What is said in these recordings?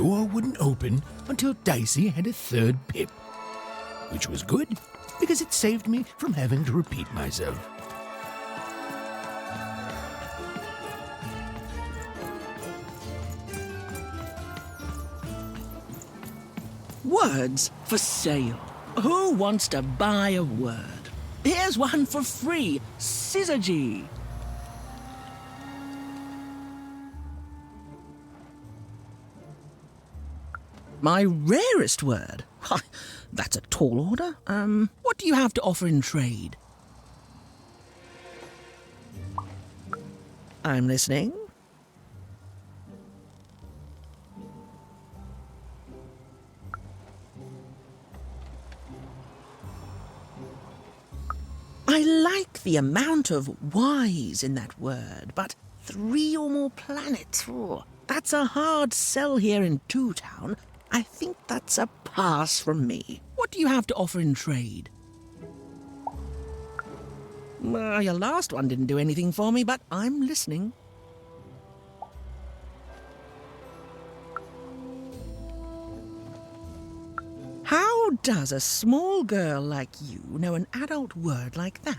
door wouldn't open until Dicey had a third pip. Which was good, because it saved me from having to repeat myself. Words for sale. Who wants to buy a word? Here's one for free. Syzygy. My rarest word? Why, that's a tall order. What do you have to offer in trade? I'm listening. I like the amount of Y's in that word, but 3 or more planets, that's a hard sell here in Two Town. I think that's a pass from me. What do you have to offer in trade? Your last one didn't do anything for me, but I'm listening. How does a small girl like you know an adult word like that?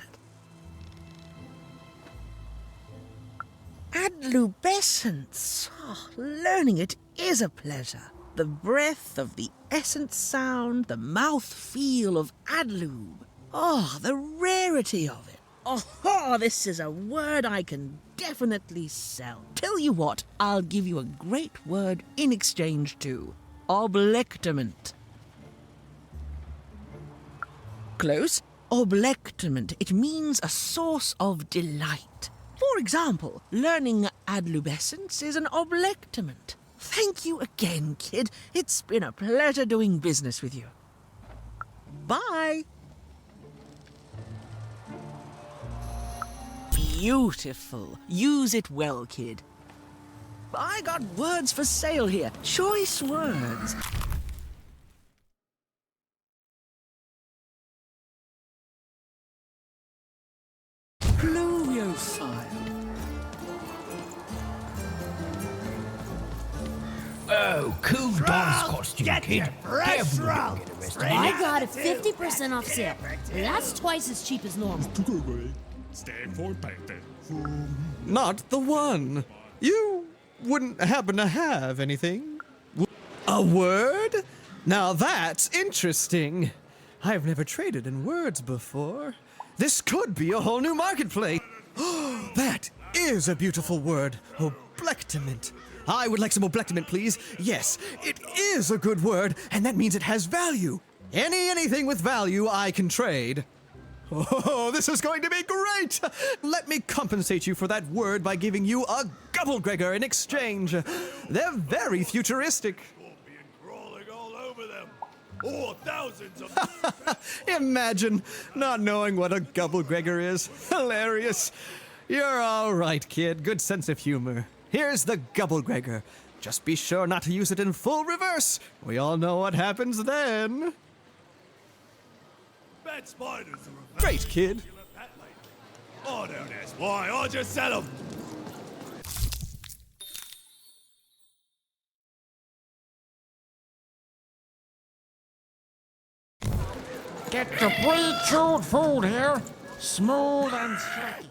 Adlubescence. Oh, learning it is a pleasure. The breath of the essence sound, the mouth feel of adlube. Oh, the rarity of it. Oh, this is a word I can definitely sell. Tell you what, I'll give you a great word in exchange too. Oblectament. Close. Oblectament. It means a source of delight. For example, learning adlubescence is an oblectament. Thank you again, kid. It's been a pleasure doing business with you. Bye. Beautiful. Use it well, kid. I got words for sale here. Choice words. Pluviophile. Oh, cool dance costume, kid. I got it 50% off sale. That's twice as cheap as normal. Not the one. You wouldn't happen to have anything? A word? Now that's interesting. I've never traded in words before. This could be a whole new marketplace. That is a beautiful word. Oblectament. I would like some oblectament, please. Yes, it is a good word, and that means it has value. Anything with value I can trade. Oh, this is going to be great! Let me compensate you for that word by giving you a Gubblegregor in exchange. They're very futuristic. Crawling all over them. Oh, thousands of Imagine not knowing what a Gubblegregor is. Hilarious. You're all right, kid. Good sense of humor. Here's the Gubblegregor. Just be sure not to use it in full reverse. We all know what happens then. bad spiders are Great, kid. Oh, don't ask why. I'll just sell them. Get the pre-chewed food here, smooth and sticky.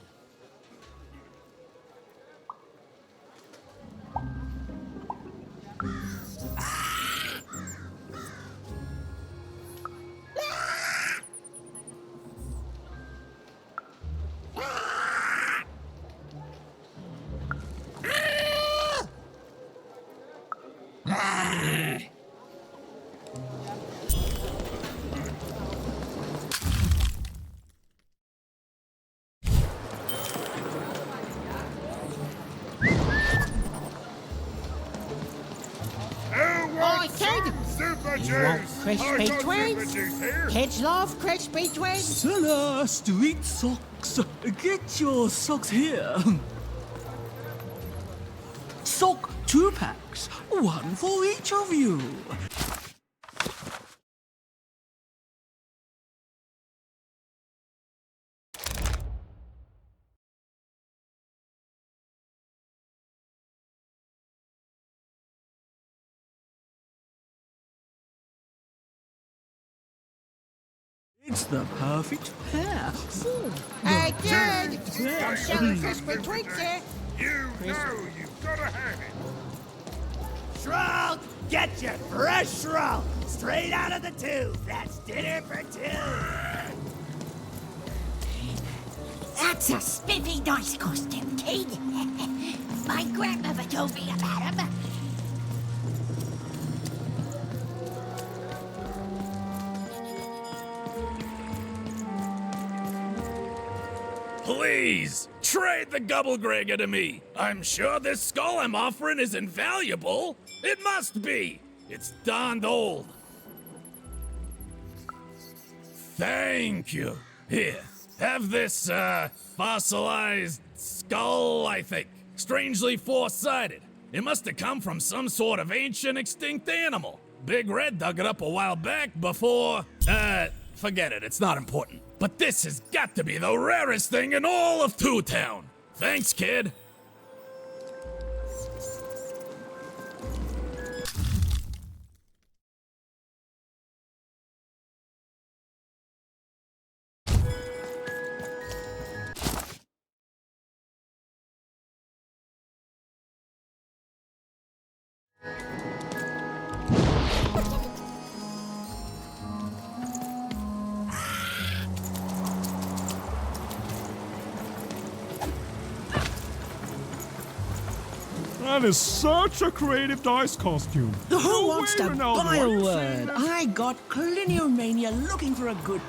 You want crispy twigs? Kids love crispy twigs. Seller, street socks. Get your socks here. Sock 2-packs. One for each of you. It's the perfect pair. Hey, kid! Some Chevy Crispy treats here. You know you've got to have it. Shroud, get your fresh shroud straight out of the tube. That's dinner for two. That's a spiffy nice costume, kid. My grandmother told me about him. Please, trade the Gubblegregger to me. I'm sure this skull I'm offering is invaluable. It must be. It's darned old. Thank you. Here, have this, fossilized skull, I think. Strangely four-sided. It must have come from some sort of ancient extinct animal. Big Red dug it up a while back before, forget it, it's not important. But this has got to be the rarest thing in all of Two Town. Thanks, kid. That is such a creative dice costume. Who wants to Ronaldo, buy are a you word? serious? I got Cliniomania looking for a good...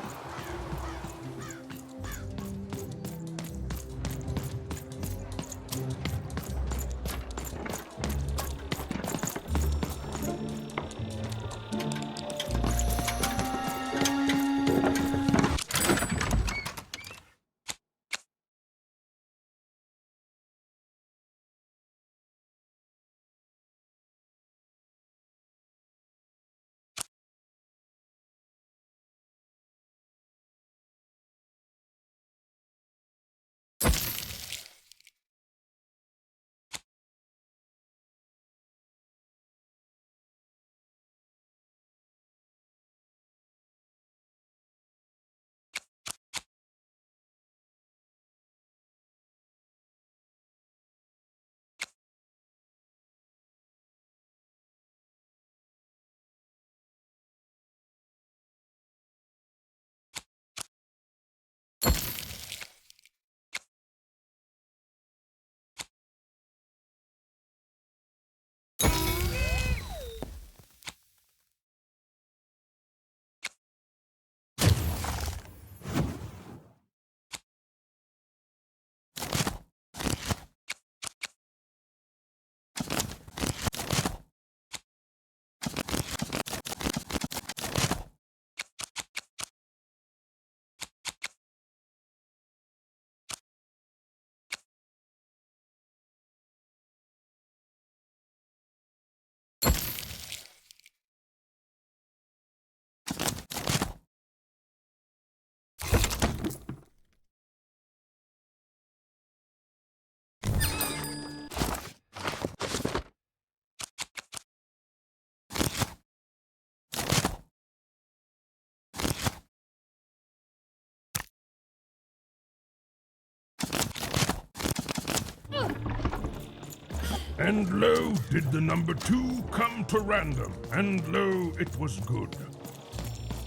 And lo, did the number 2 come to random, and lo, it was good.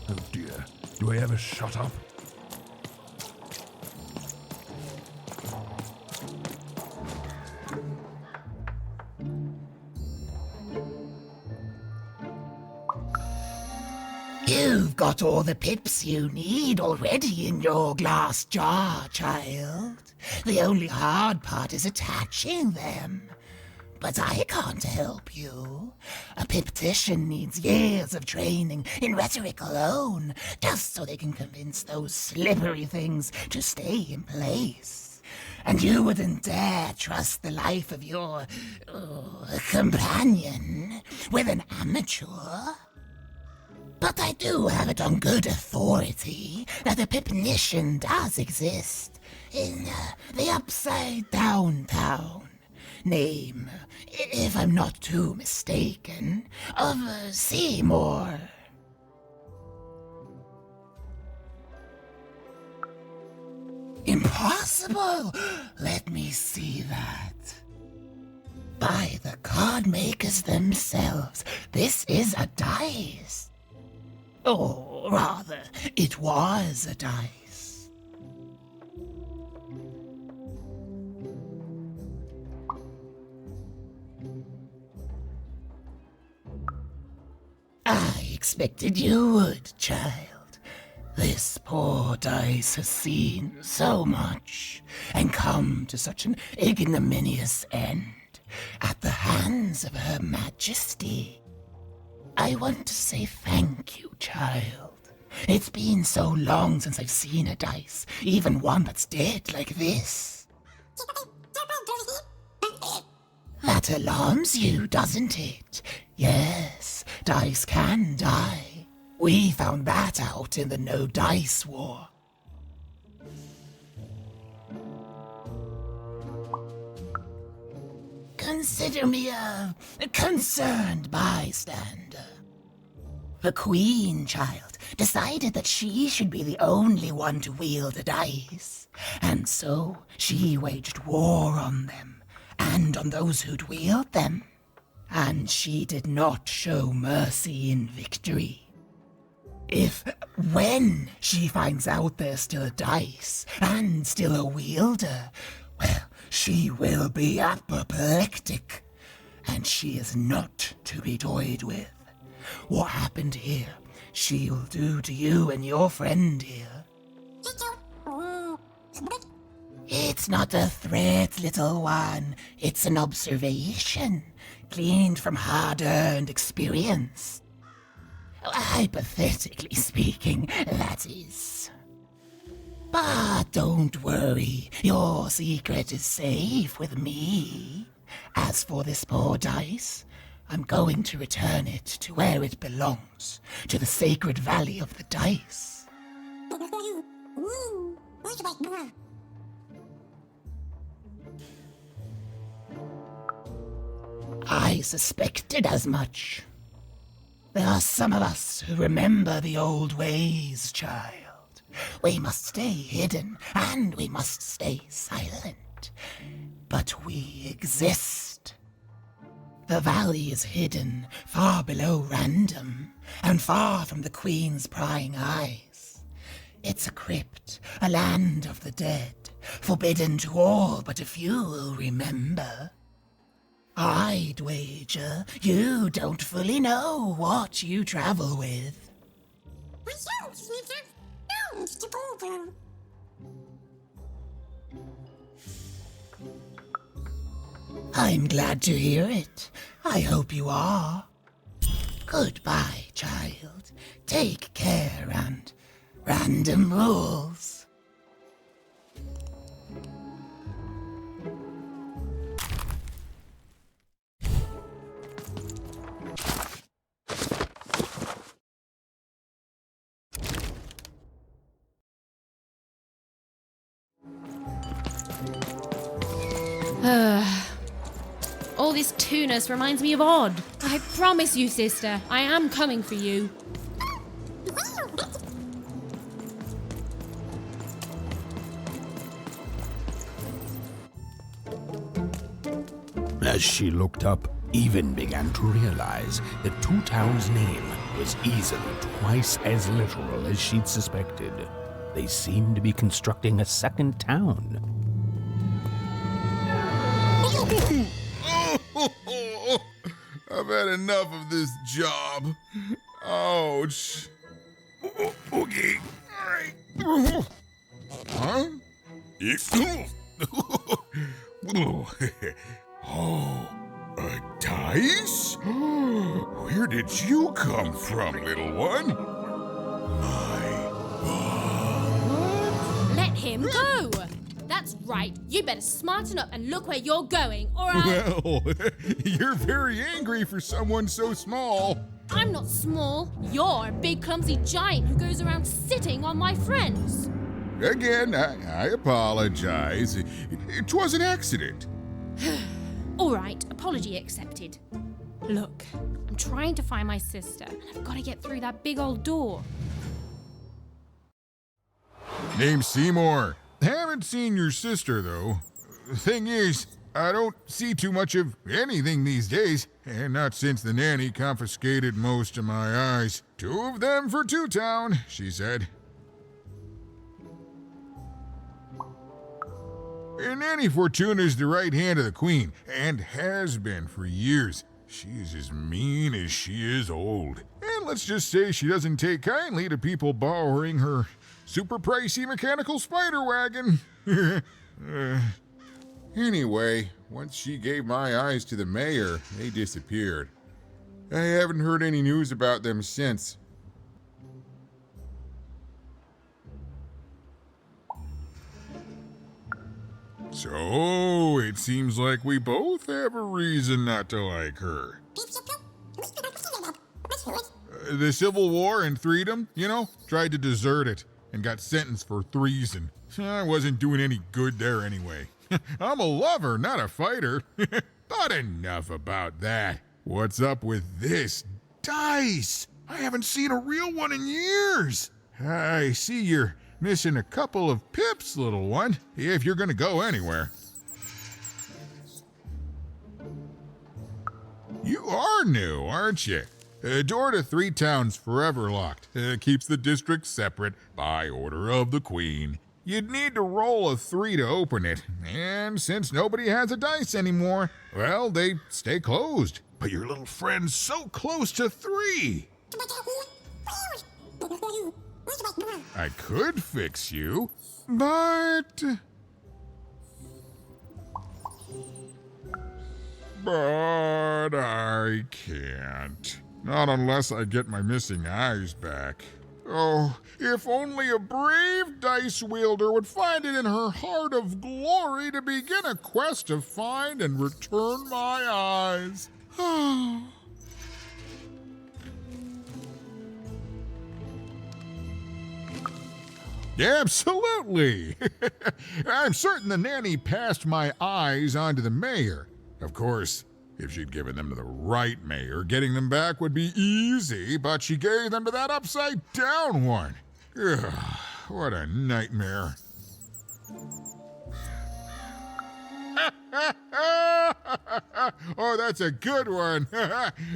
Oh dear, do I ever shut up? You've got all the pips you need already in your glass jar, child. The only hard part is attaching them. But I can't help you. A piptician needs years of training in rhetoric alone, just so they can convince those slippery things to stay in place. And you wouldn't dare trust the life of your companion with an amateur. But I do have it on good authority that a pipnician does exist in the Upside Down Town. Name, if I'm not too mistaken, of Seymour. impossible. Let me see that. By the card makers themselves, this is a dice. Or rather, it was a dice. I expected you would, child. This poor dice has seen so much and come to such an ignominious end at the hands of Her Majesty. I want to say thank you, child. It's been so long since I've seen a dice, even one that's dead like this. That alarms you, doesn't it? Yes, dice can die. We found that out in the No Dice War. Consider me a concerned bystander. The Queen, child, decided that she should be the only one to wield a dice, and so she waged war on them, and on those who'd wield them. And she did not show mercy in victory. When she finds out there's still a dice, and still a wielder, well, she will be apoplectic, and she is not to be toyed with. What happened here, she'll do to you and your friend here. It's not a threat, little one. It's an observation, gleaned from hard-earned experience. Hypothetically speaking, that is. But don't worry, your secret is safe with me. As for this poor dice, I'm going to return it to where it belongs, to the sacred valley of the dice. I suspected as much. There are some of us who remember the old ways, child. We must stay hidden, and we must stay silent. But we exist. The valley is hidden far below random, and far from the Queen's prying eyes. It's a crypt, a land of the dead, forbidden to all but a few will remember. I'd wager you don't fully know what you travel with. I'm glad to hear it. I hope you are. Goodbye, child. Take care and random rules. All this tunus reminds me of Odd. I promise you, sister, I am coming for you. As she looked up, Even began to realize that Two Town's name was easily twice as literal as she'd suspected. They seemed to be constructing a second town. I've had enough of this job. Ouch. Okay. Huh? Oh, a dice? Where did you come from, little one? Let him go! That's right. You better smarten up and look where you're going, or Well, you're very angry for someone so small. I'm not small. You're a big, clumsy giant who goes around sitting on my friends. Again, I apologize. It was an accident. All right, apology accepted. Look, I'm trying to find my sister, and I've got to get through that big old door. Name's Seymour. haven't seen your sister, though. The thing is, I don't see too much of anything these days, and not since the nanny confiscated most of my eyes. 2 of them for Two Town, she said. And Nanny Fortuna's the right hand of the queen, and has been for years. She's as mean as she is old. And let's just say she doesn't take kindly to people borrowing her super pricey mechanical spider wagon. Anyway, once she gave my eyes to the mayor, they disappeared. I haven't heard any news about them since. So, it seems like we both have a reason not to like her. The Civil War and Freedom, tried to desert it and got sentenced for treason. I wasn't doing any good there anyway. I'm a lover, not a fighter. But enough about that. What's up with this dice? I haven't seen a real one in years. I see you're missing a couple of pips, little one, if you're gonna go anywhere. You are new, aren't you? Door to Three Town's forever locked. Keeps the district separate by order of the Queen. You'd need to roll a 3 to open it, and since nobody has a dice anymore, well, they stay closed. But your little friend's so close to 3. I could fix you, but I can't. Not unless I get my missing eyes back. Oh, if only a brave dice wielder would find it in her heart of glory to begin a quest to find and return my eyes. Absolutely! I'm certain the nanny passed my eyes on to the mayor. Of course, if she'd given them to the right mayor, getting them back would be easy, but she gave them to that upside-down one. Ugh, what a nightmare. Oh, that's a good one.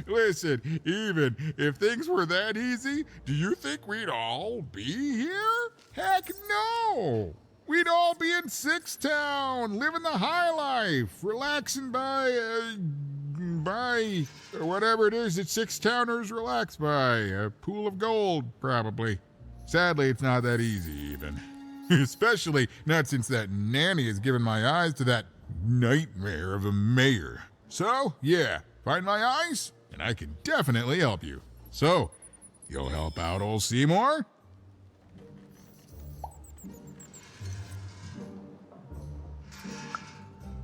Listen, even if things were that easy, do you think we'd all be here? Heck no! We'd all be in Six Town, living the high life, relaxing by whatever it is that Six Towners relax by. A pool of gold, probably. Sadly, it's not that easy, even. Especially not since that nanny has given my eyes to that nightmare of a mayor. So, yeah, find my eyes, and I can definitely help you. So, you'll help out old Seymour?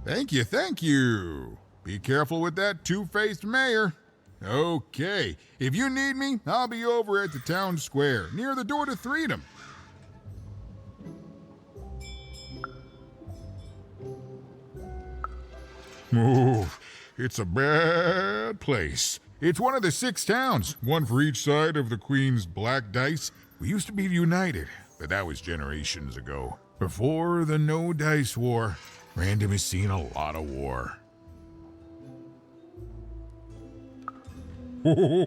Thank you. Be careful with that two-faced mayor. Okay, if you need me, I'll be over at the town square, near the door to Freedom. Oh, it's a bad place. It's one of the 6 towns, one for each side of the Queen's black dice. We used to be united, but that was generations ago. Before the No Dice War, Random has seen a lot of war. Oh,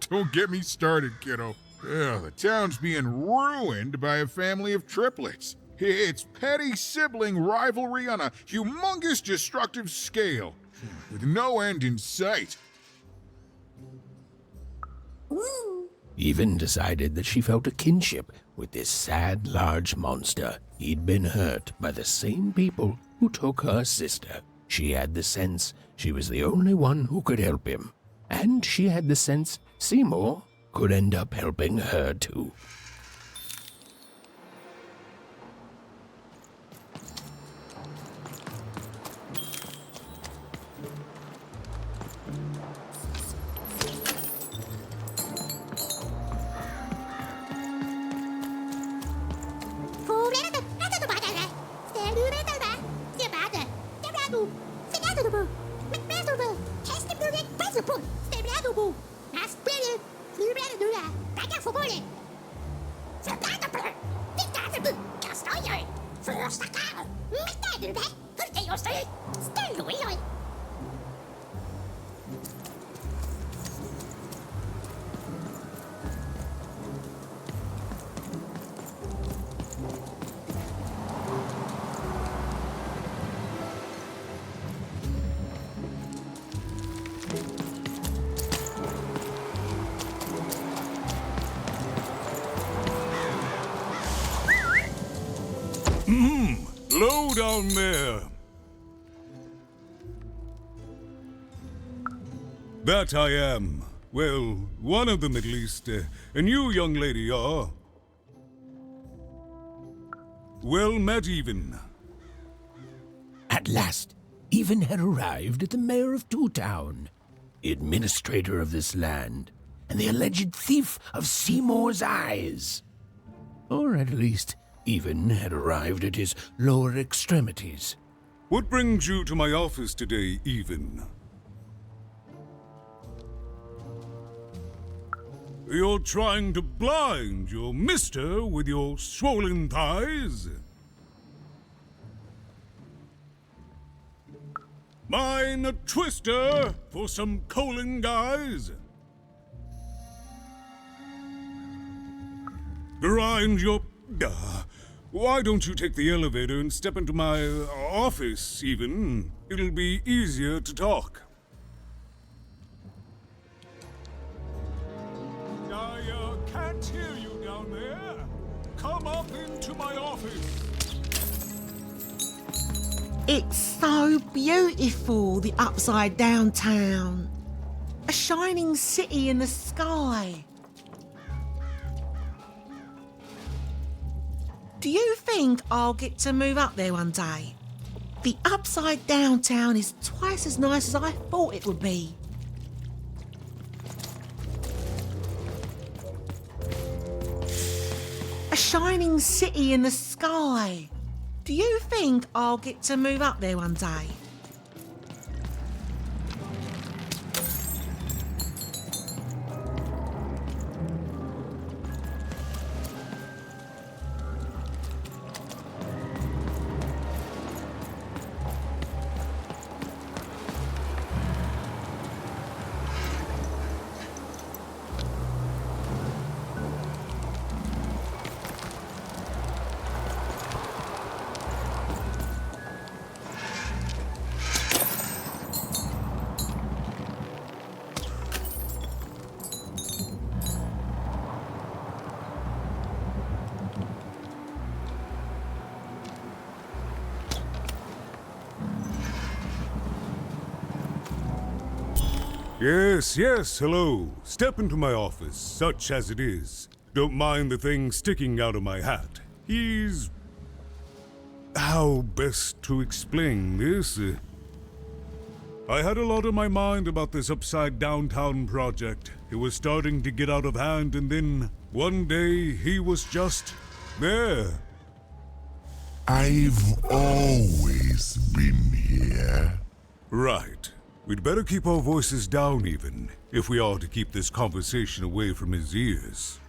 don't get me started, kiddo. The town's being ruined by a family of triplets. It's petty sibling rivalry on a humongous destructive scale, with no end in sight. Even decided that she felt a kinship with this sad, large monster. He'd been hurt by the same people who took her sister. She had the sense she was the only one who could help him. And she had the sense Seymour could end up helping her too. Low down there. That I am. Well, one of them at least. And you, young lady, are... well met, Even. At last, Even had arrived at the mayor of Two Town, the administrator of this land, and the alleged thief of Seymour's eyes. Or at least, Even had arrived at his lower extremities. What brings you to my office today, Even? You're trying to blind your mister with your swollen thighs? Mine a twister for some colon guys? Grind your... why don't you take the elevator and step into my office, Even? It'll be easier to talk. I can't hear you down there. Come up into my office. It's so beautiful, the upside down town. A shining city in the sky. Do you think I'll get to move up there one day? The upside down town is twice as nice as I thought it would be. A shining city in the sky. Do you think I'll get to move up there one day? Yes, hello. Step into my office, such as it is. Don't mind the thing sticking out of my hat. He's... how best to explain this? I had a lot on my mind about this upside downtown project. It was starting to get out of hand, and then one day he was just there. I've always been here. Right. We'd better keep our voices down, Even, if we are to keep this conversation away from his ears.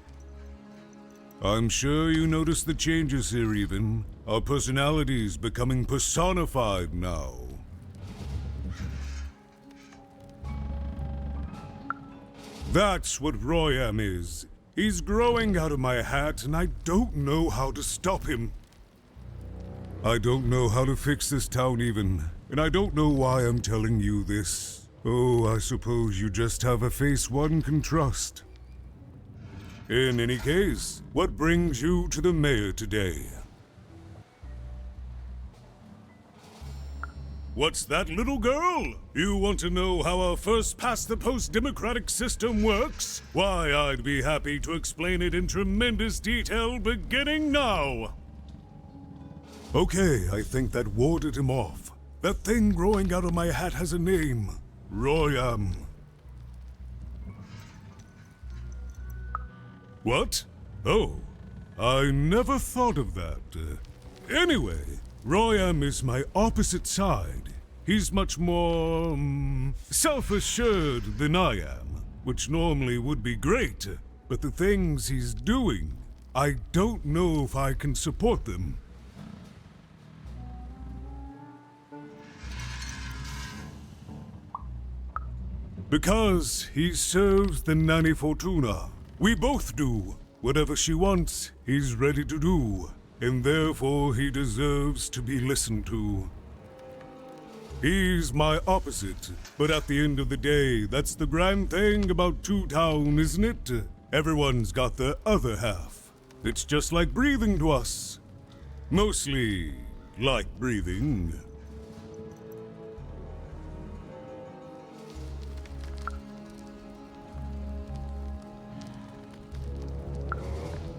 I'm sure you noticed the changes here, Even. Our personalities becoming personified now. That's what Royam is. He's growing out of my hat, and I don't know how to stop him. I don't know how to fix this town, Even. And I don't know why I'm telling you this. Oh, I suppose you just have a face one can trust. In any case, what brings you to the mayor today? What's that, little girl? You want to know how our first-past-the-post democratic system works? Why, I'd be happy to explain it in tremendous detail beginning now. Okay, I think that warded him off. That thing growing out of my hat has a name. Royam. What? Oh, I never thought of that. Anyway, Royam is my opposite side. He's much more, self-assured than I am, which normally would be great, but the things he's doing, I don't know if I can support them. Because he serves the Nanny Fortuna. We both do. Whatever she wants, he's ready to do. And therefore he deserves to be listened to. He's my opposite, but at the end of the day, that's the grand thing about Two Town, isn't it? Everyone's got their other half. It's just like breathing to us. Mostly like breathing.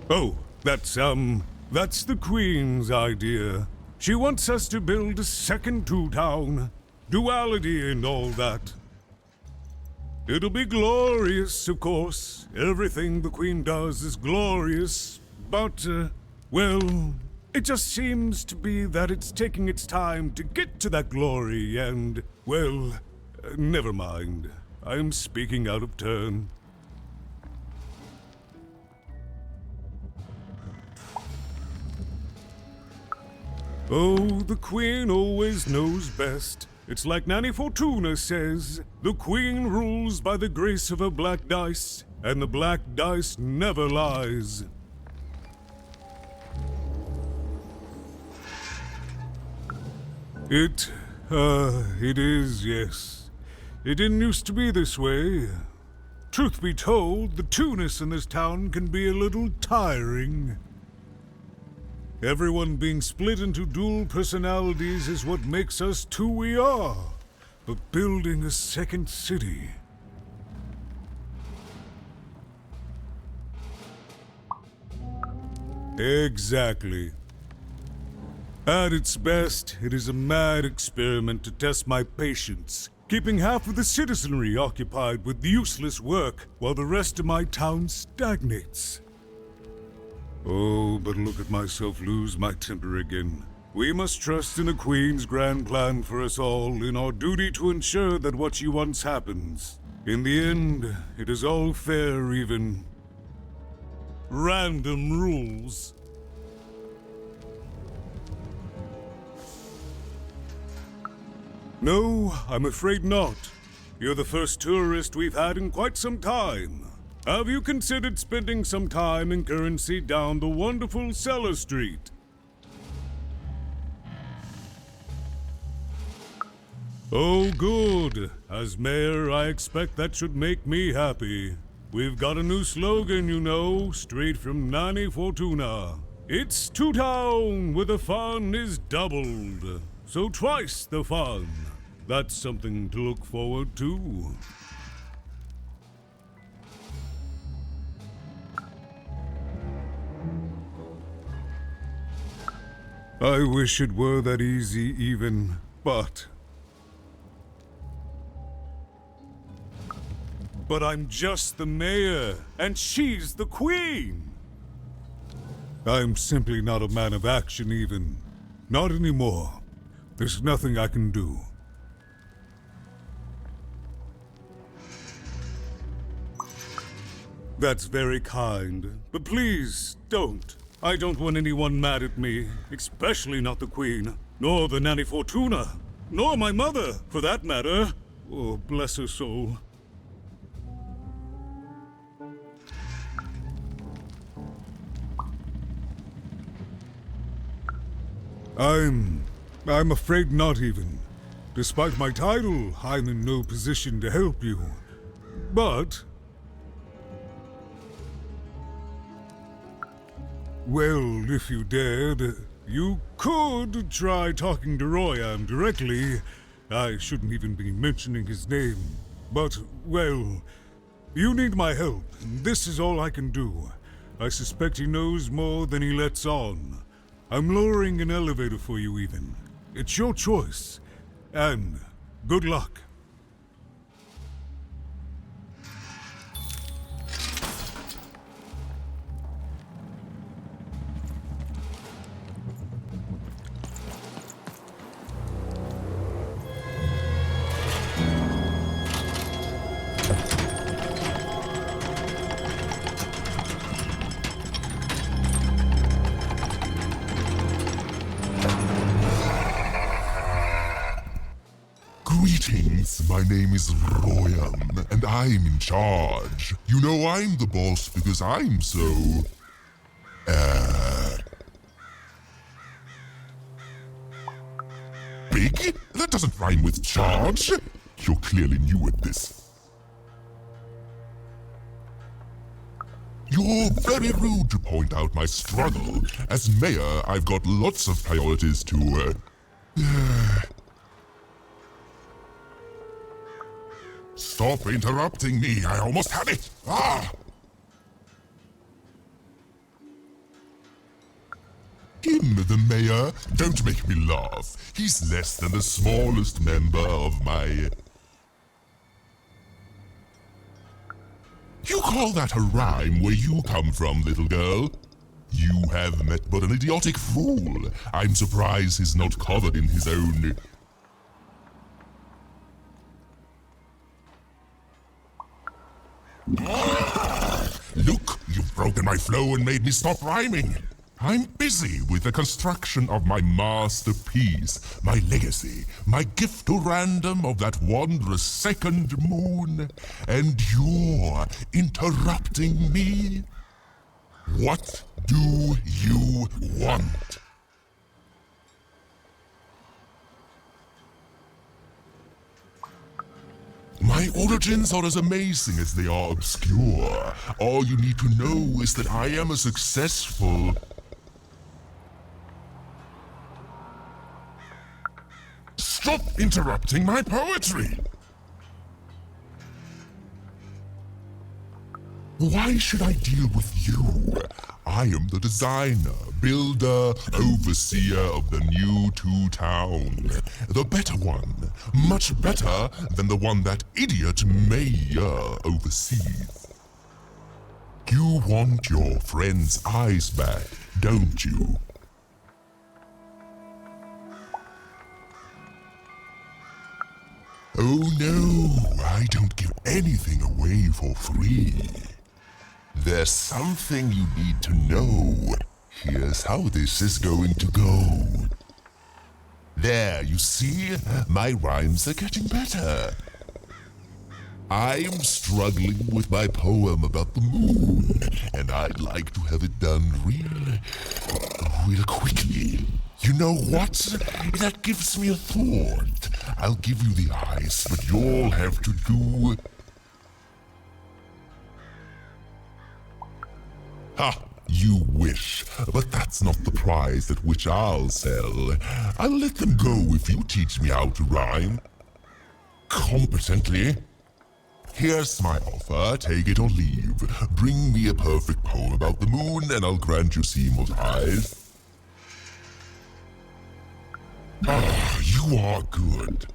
Oh, that's the Queen's idea. She wants us to build a second Two Town. Duality and all that. It'll be glorious, of course. Everything the Queen does is glorious. But, well, it just seems to be that it's taking its time to get to that glory and, well, never mind. I'm speaking out of turn. Oh, the Queen always knows best. It's like Nanny Fortuna says, the Queen rules by the grace of her black dice, and the black dice never lies. It is, yes. It didn't used to be this way. Truth be told, the two-ness in this town can be a little tiring. Everyone being split into dual personalities is what makes us who we are. But building a second city... Exactly. At its best, it is a mad experiment to test my patience, keeping half of the citizenry occupied with useless work while the rest of my town stagnates. Oh, but look at myself lose my temper again. We must trust in a Queen's grand plan for us all, in our duty to ensure that what she wants happens. In the end, it is all fair, even. Random rules. No, I'm afraid not. You're the first tourist we've had in quite some time. Have you considered spending some time in currency down the wonderful Cellar Street? Oh, good. As mayor, I expect that should make me happy. We've got a new slogan, you know, straight from Nanny Fortuna. It's Two Town, where the fun is doubled. So twice the fun. That's something to look forward to. I wish it were that easy even, but I'm just the mayor, and she's the Queen! I'm simply not a man of action even. Not anymore. There's nothing I can do. That's very kind, but please, don't. I don't want anyone mad at me, especially not the Queen, nor the Nanny Fortuna, nor my mother, for that matter. Oh, bless her soul. I'm afraid not even. Despite my title, I'm in no position to help you. But... well, if you dared, you could try talking to Royan directly. I shouldn't even be mentioning his name. But, well, you need my help, and this is all I can do. I suspect he knows more than he lets on. I'm lowering an elevator for you even. It's your choice. And good luck. Greetings, my name is Royan, and I'm in charge. You know I'm the boss because I'm so... big? That doesn't rhyme with charge. You're clearly new at this. You're very rude to point out my struggle. As mayor, I've got lots of priorities to, Stop interrupting me. I almost had it. Him, the mayor? Don't make me laugh. He's less than the smallest member of my... You call that a rhyme where you come from, little girl? You have met but an idiotic fool. I'm surprised he's not covered in his own... Look, you've broken my flow and made me stop rhyming. I'm busy with the construction of my masterpiece, my legacy, my gift to random of that wondrous second moon, and you're interrupting me? What do you want? My origins are as amazing as they are obscure. All you need to know is that I am a successful... Stop interrupting my poetry! Why should I deal with you? I am the designer, builder, overseer of the new town. The better one. Much better than the one that idiot mayor oversees. You want your friend's eyes back, don't you? Oh no, I don't give anything away for free. There's something you need to know. Here's how this is going to go. There, you see? My rhymes are getting better. I'm struggling with my poem about the moon, and I'd like to have it done real quickly. You know what? That gives me a thought. I'll give you the ice, but you'll have to do... Ha! You wish, but that's not the prize at which I'll sell. I'll let them go if you teach me how to rhyme. Competently. Here's my offer, take it or leave. Bring me a perfect poem about the moon and I'll grant you Seymour's eyes. Ah, you are good.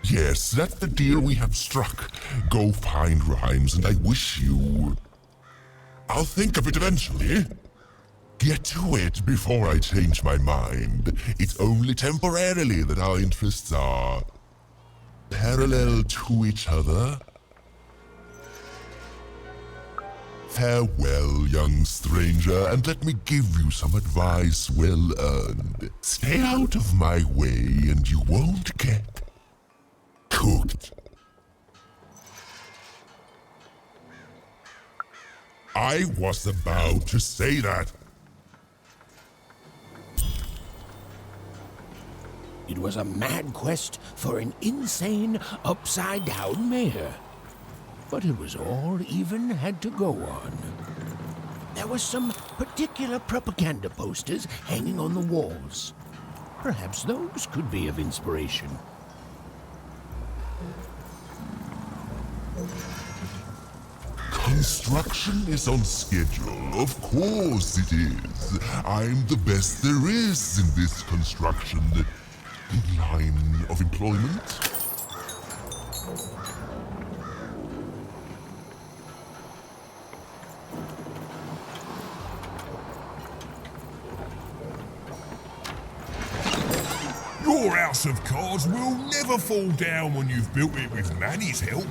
Yes, that's the deal we have struck. Go find rhymes and I wish you... I'll think of it eventually. Get to it before I change my mind. It's only temporarily that our interests are... parallel to each other. Farewell, young stranger, and let me give you some advice well earned. Stay out of my way and you won't get cooked. I was about to say that. It was a mad quest for an insane, upside-down mayor. But it was all even had to go on. There were some particular propaganda posters hanging on the walls. Perhaps those could be of inspiration. Construction is on schedule. Of course it is. I'm the best there is in this construction line of employment. Your house of cards will never fall down when you've built it with Manny's help.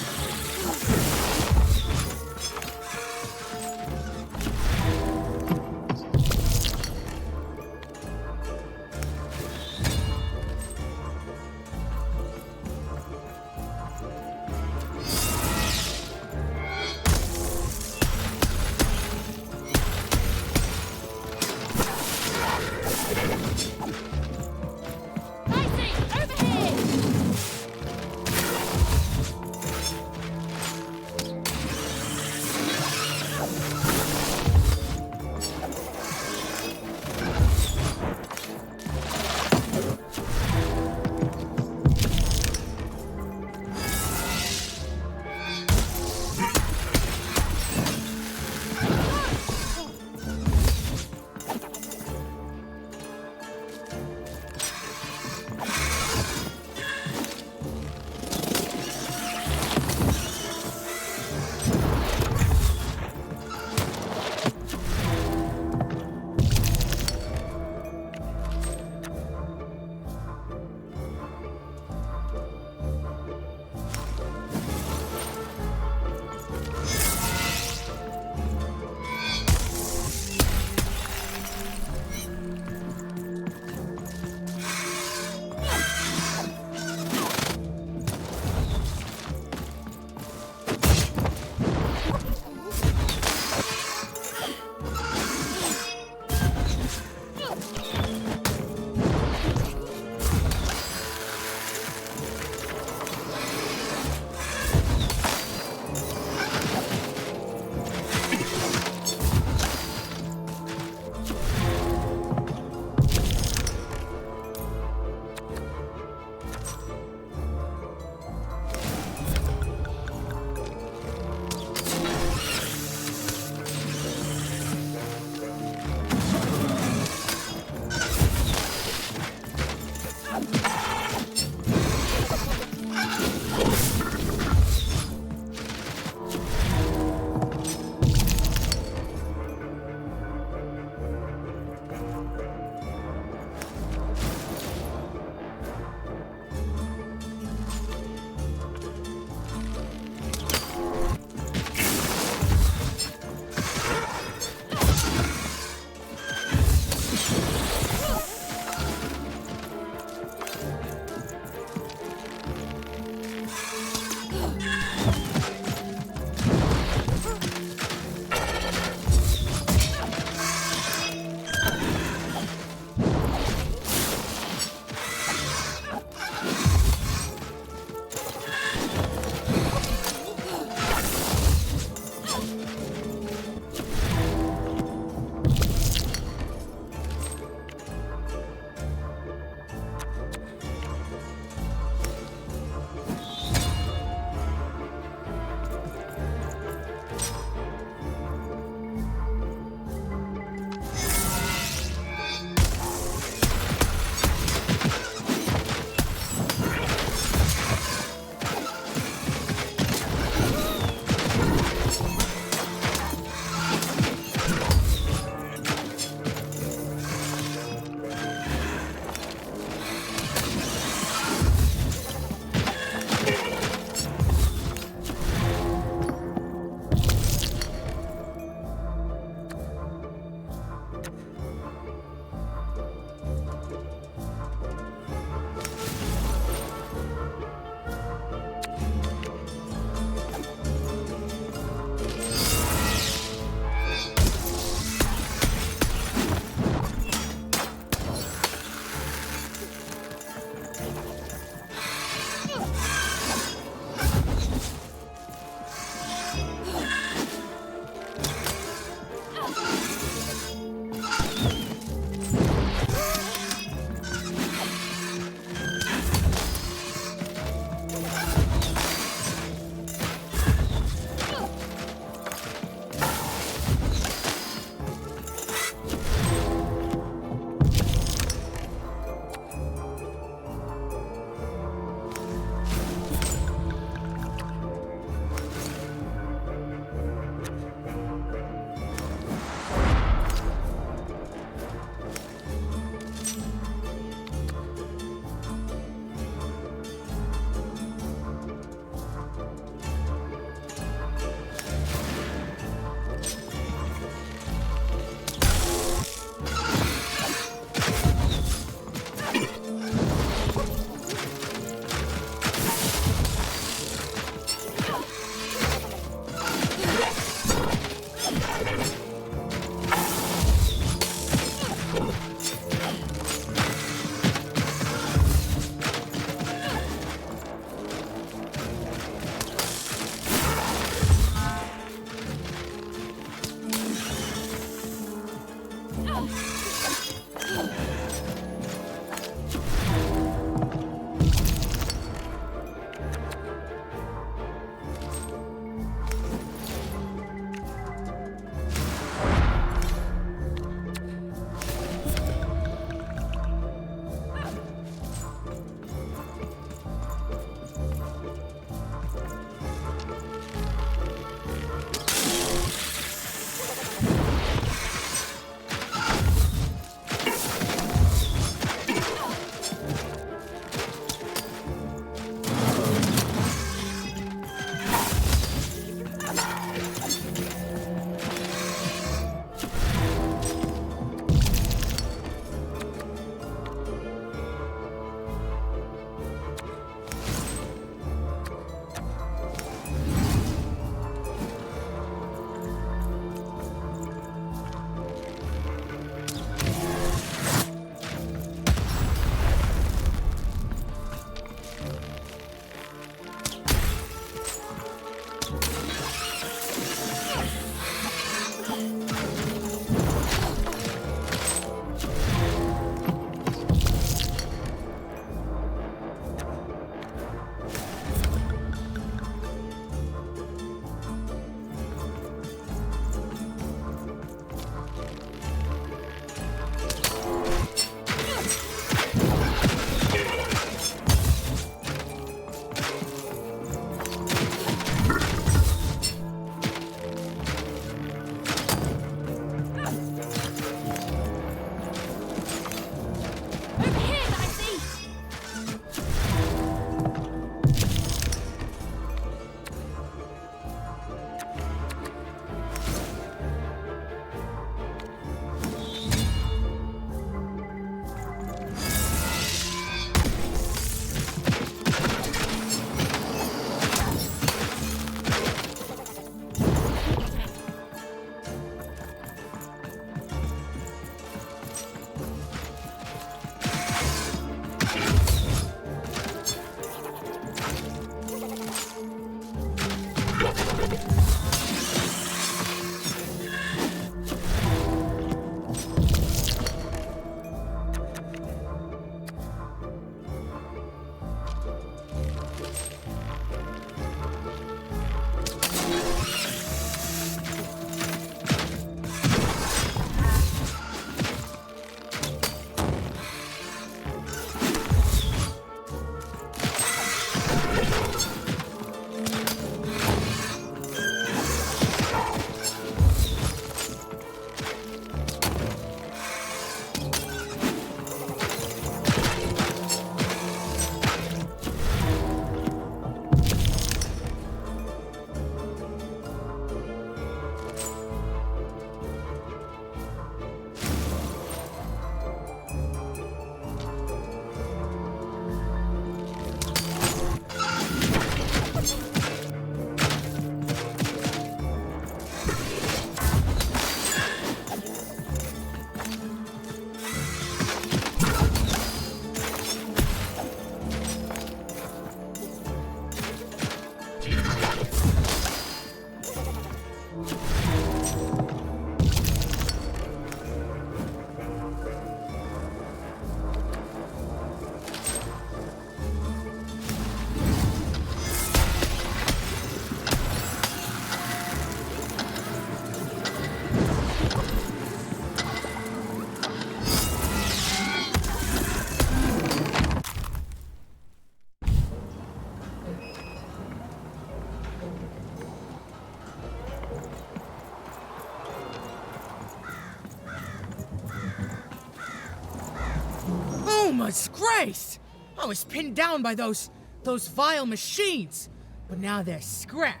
Elma's grace! I was pinned down by those vile machines, but now they're scrap.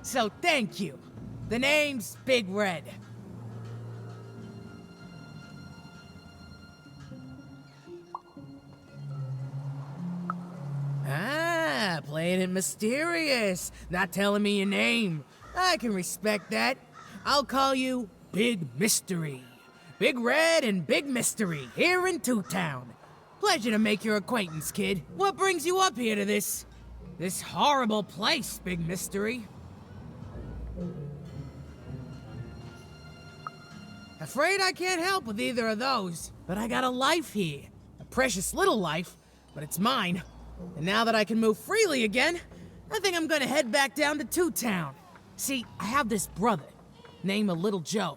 So thank you. The name's Big Red. Ah, playing it mysterious. Not telling me your name. I can respect that. I'll call you Big Mystery. Big Red and Big Mystery, here in Two Town. Pleasure to make your acquaintance, kid. What brings you up here to this horrible place, Big Mystery? Afraid I can't help with either of those, but I got a life here. A precious little life, but it's mine. And now that I can move freely again, I think I'm gonna head back down to Two Town. See, I have this brother, named Little Joe.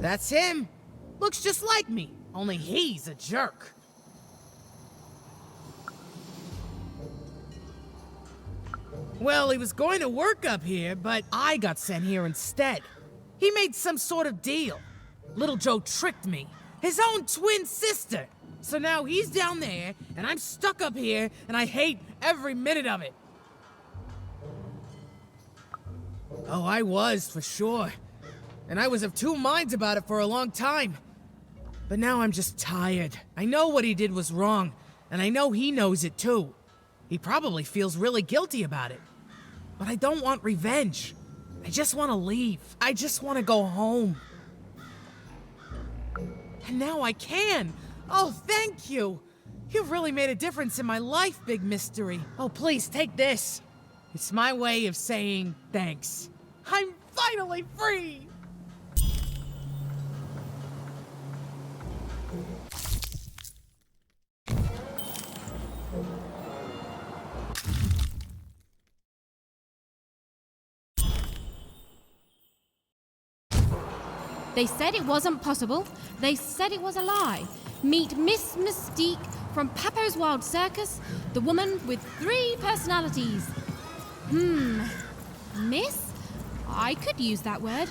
That's him. Looks just like me, only he's a jerk. Well, he was going to work up here, but I got sent here instead. He made some sort of deal. Little Joe tricked me, his own twin sister. So now he's down there, and I'm stuck up here, and I hate every minute of it. Oh, I was, for sure. And I was of two minds about it for a long time. But now I'm just tired. I know what he did was wrong, and I know he knows it too. He probably feels really guilty about it. But I don't want revenge. I just want to leave. I just want to go home. And now I can. Oh, thank you. You've really made a difference in my life, Big Mystery. Oh, please, take this. It's my way of saying thanks. I'm finally free! They said it wasn't possible. They said it was a lie. Meet Miss Mystique from Papo's Wild Circus, the woman with 3 personalities. Miss? I could use that word.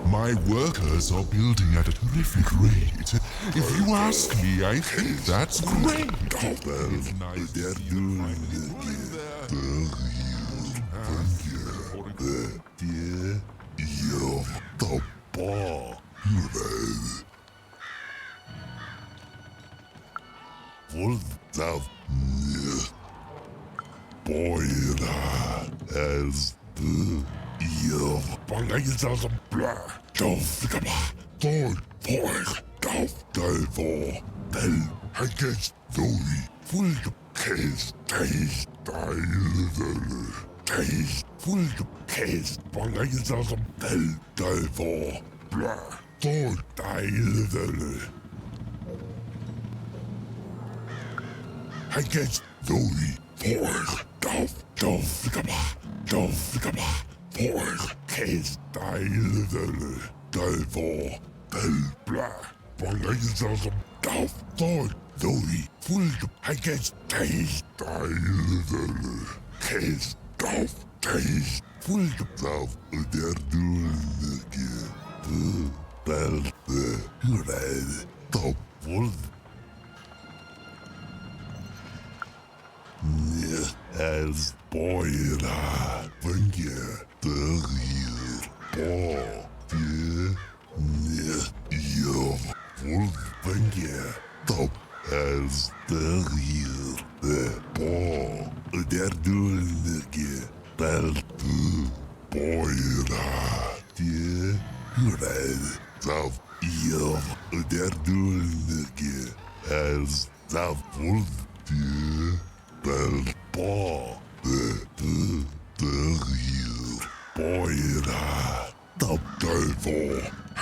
My workers are building at a terrific rate. If you ask me, I think that's great. It's nice they're doing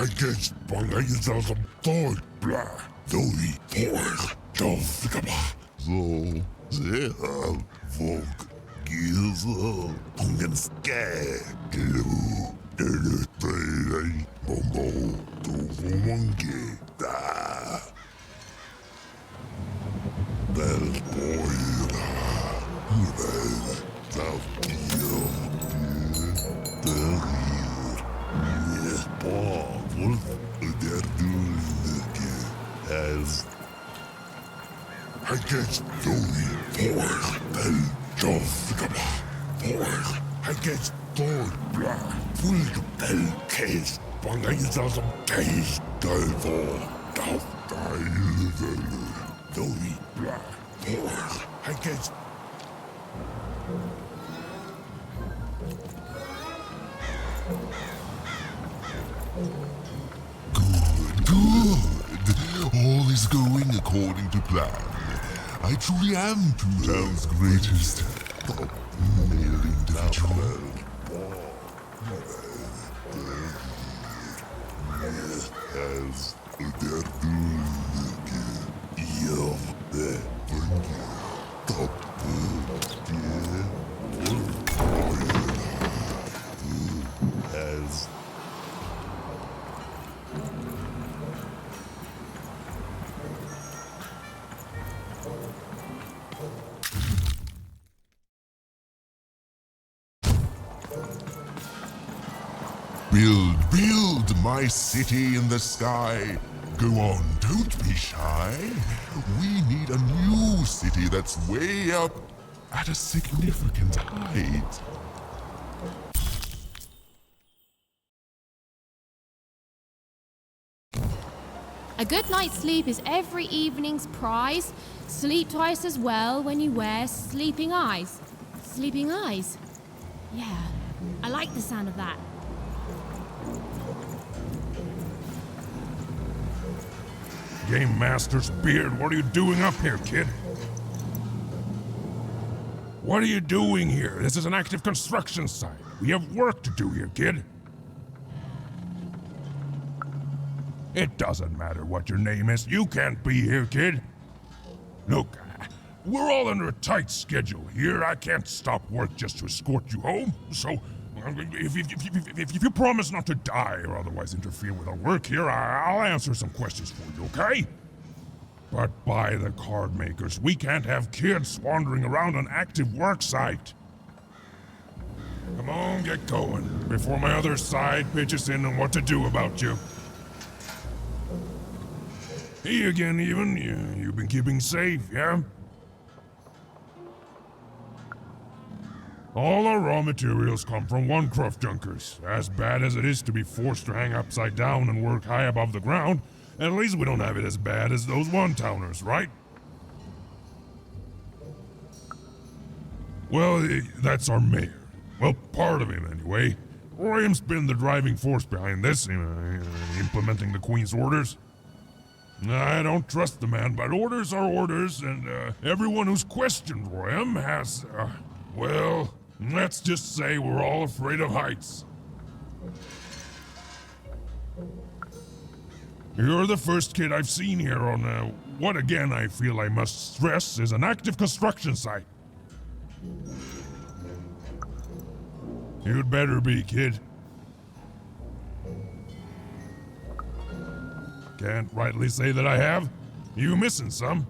get bangayas of thought, blah, doi, fork, dovskaba, so, zeh, volk, giza, pungen skag, glue, dele, bombo, tofu monkey, da. Bell boy, bell, south, as I get Louis for Bell Jovskaba for I get Lord Blah Full Bell Case Bangayas of Case Delvo Louis Blah for I get Good. All is going according to plan. I truly am Two Town's greatest male individual. As they're doing as Build my city in the sky. Go on, don't be shy. We need a new city that's way up at a significant height. A good night's sleep is every evening's prize. Sleep twice as well when you wear sleeping eyes. Sleeping eyes? Yeah, I like the sound of that. Game Master's beard, what are you doing up here, kid? What are you doing here? This is an active construction site. We have work to do here, kid. It doesn't matter what your name is. You can't be here, kid. Look, we're all under a tight schedule here. I can't stop work just to escort you home. So, if you promise not to die or otherwise interfere with our work here, I'll answer some questions for you, okay? But by the card makers, we can't have kids wandering around an active work site. Come on, get going, before my other side pitches in on what to do about you. Hey again, even. You've been keeping safe, yeah? All our raw materials come from one-craft junkers. As bad as it is to be forced to hang upside down and work high above the ground, at least we don't have it as bad as those one-towners, right? Well, that's our mayor. Well, part of him, anyway. Royam's been the driving force behind this, implementing the Queen's orders. I don't trust the man, but orders are orders, and everyone who's questioned Royam has, well, let's just say we're all afraid of heights. You're the first kid I've seen here on what again I feel I must stress is an active construction site. You'd better be, kid. Can't rightly say that I have. You missing some?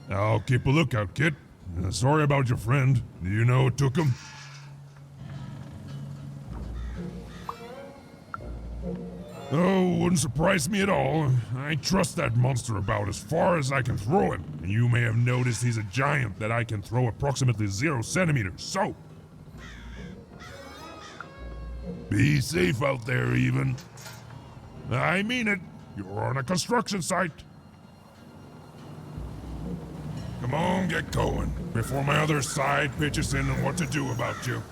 I'll keep a lookout, kid. Sorry about your friend. Do you know who took him? Oh, wouldn't surprise me at all. I trust that monster about as far as I can throw him. And you may have noticed he's a giant that I can throw approximately 0 centimeters, so... Be safe out there, even. I mean it. You're on a construction site. Come on, get going, before my other side pitches in on what to do about you.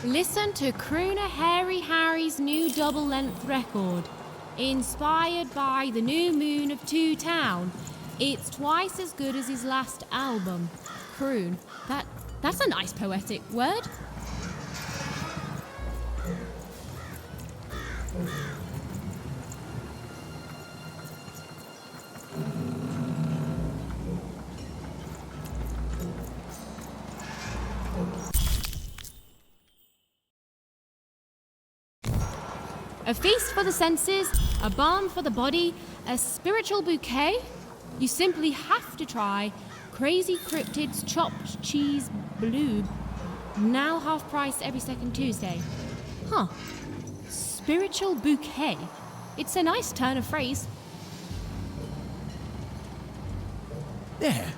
Listen to Crooner Hairy Harry's new double-length record, inspired by the new moon of Two Town. It's twice as good as his last album, Croon. That's a nice poetic word. A feast for the senses, a balm for the body, a spiritual bouquet? You simply have to try Crazy Cryptid's Chopped Cheese Bloob, now half price every second Tuesday. Huh. Spiritual bouquet? It's a nice turn of phrase. There.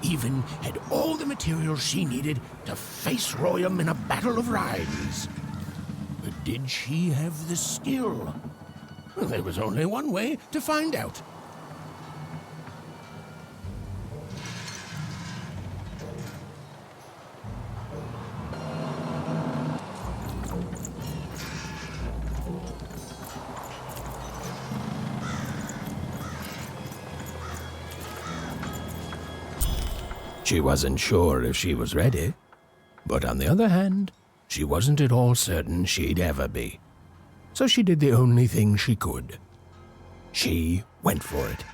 Even had all the materials she needed to face Royam in a battle of rhymes. But did she have the skill? Well, there was only one way to find out. She wasn't sure if she was ready, but on the other hand, she wasn't at all certain she'd ever be. So she did the only thing she could. She went for it.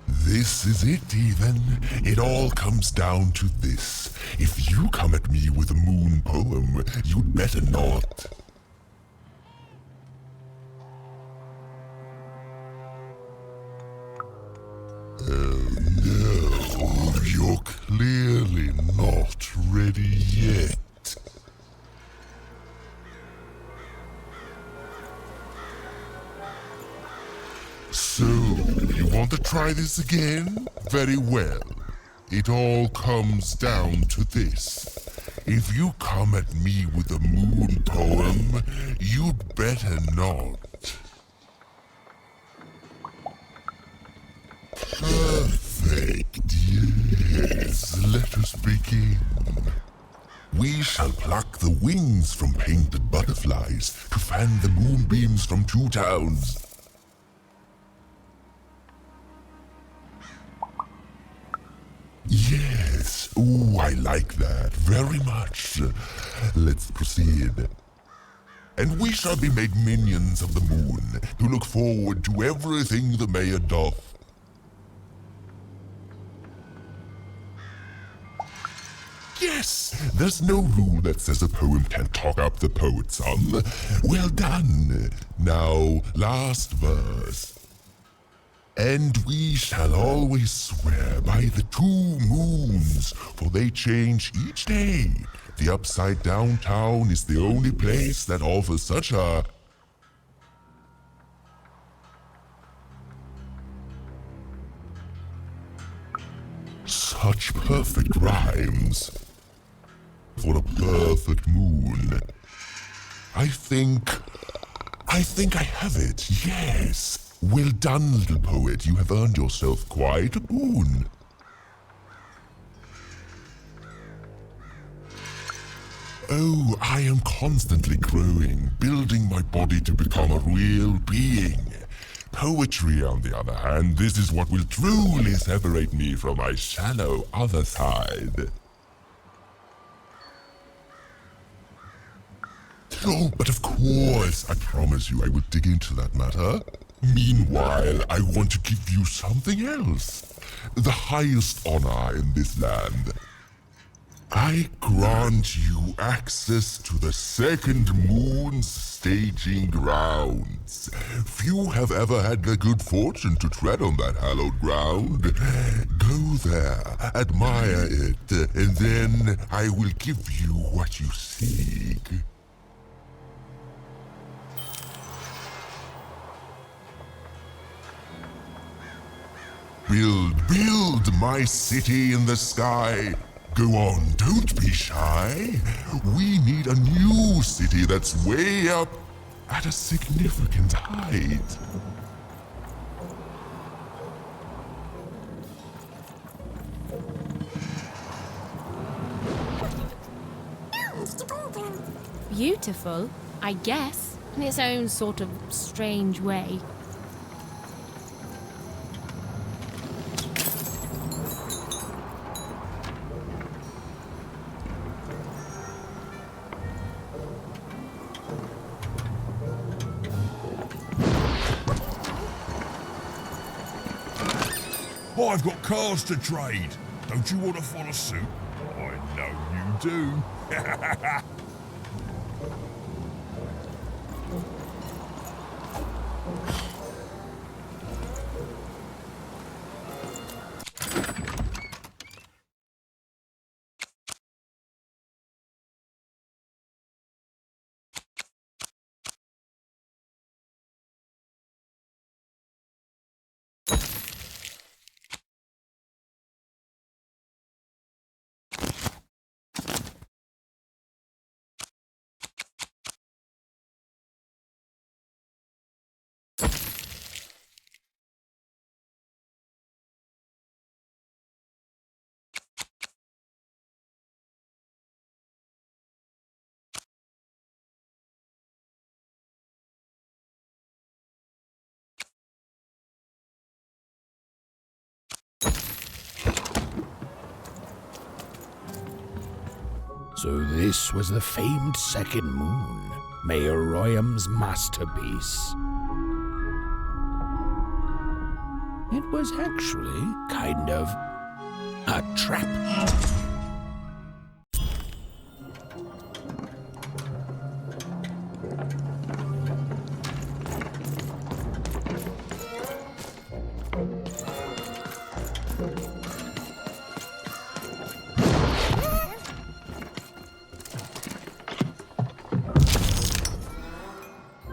This is it, even. It all comes down to this. If you come at me with a moon poem, you'd better not. Oh no, you're clearly not ready yet. So, you want to try this again? Very well. It all comes down to this. If you come at me with a moon poem, you'd better not. Perfect, yes. Let us begin. We shall pluck the wings from painted butterflies to fan the moonbeams from Two Towns. Yes, ooh, I like that very much. Let's proceed. And we shall be made minions of the moon to look forward to everything the mayor doth. Yes, there's no rule that says a poem can't talk up the poet some. Well done. Now, last verse. And we shall always swear by the 2 moons, for they change each day. The upside down town is the only place that offers such a... such perfect rhymes. For a perfect moon. I think I have it, yes. Well done, little poet. You have earned yourself quite a boon. Oh, I am constantly growing, building my body to become a real being. Poetry, on the other hand, this is what will truly separate me from my shallow other side. Oh, but of course, I promise you I will dig into that matter. Meanwhile, I want to give you something else. The highest honor in this land. I grant you access to the second moon's staging grounds. Few have ever had the good fortune to tread on that hallowed ground. Go there, admire it, and then I will give you what you seek. Build my city in the sky. Go on, don't be shy. We need a new city that's way up at a significant height. Beautiful, I guess, in its own sort of strange way. I've got cars to trade. Don't you want to follow suit? I know you do. So this was the famed second moon, Mayor Royam's masterpiece. It was actually kind of a trap.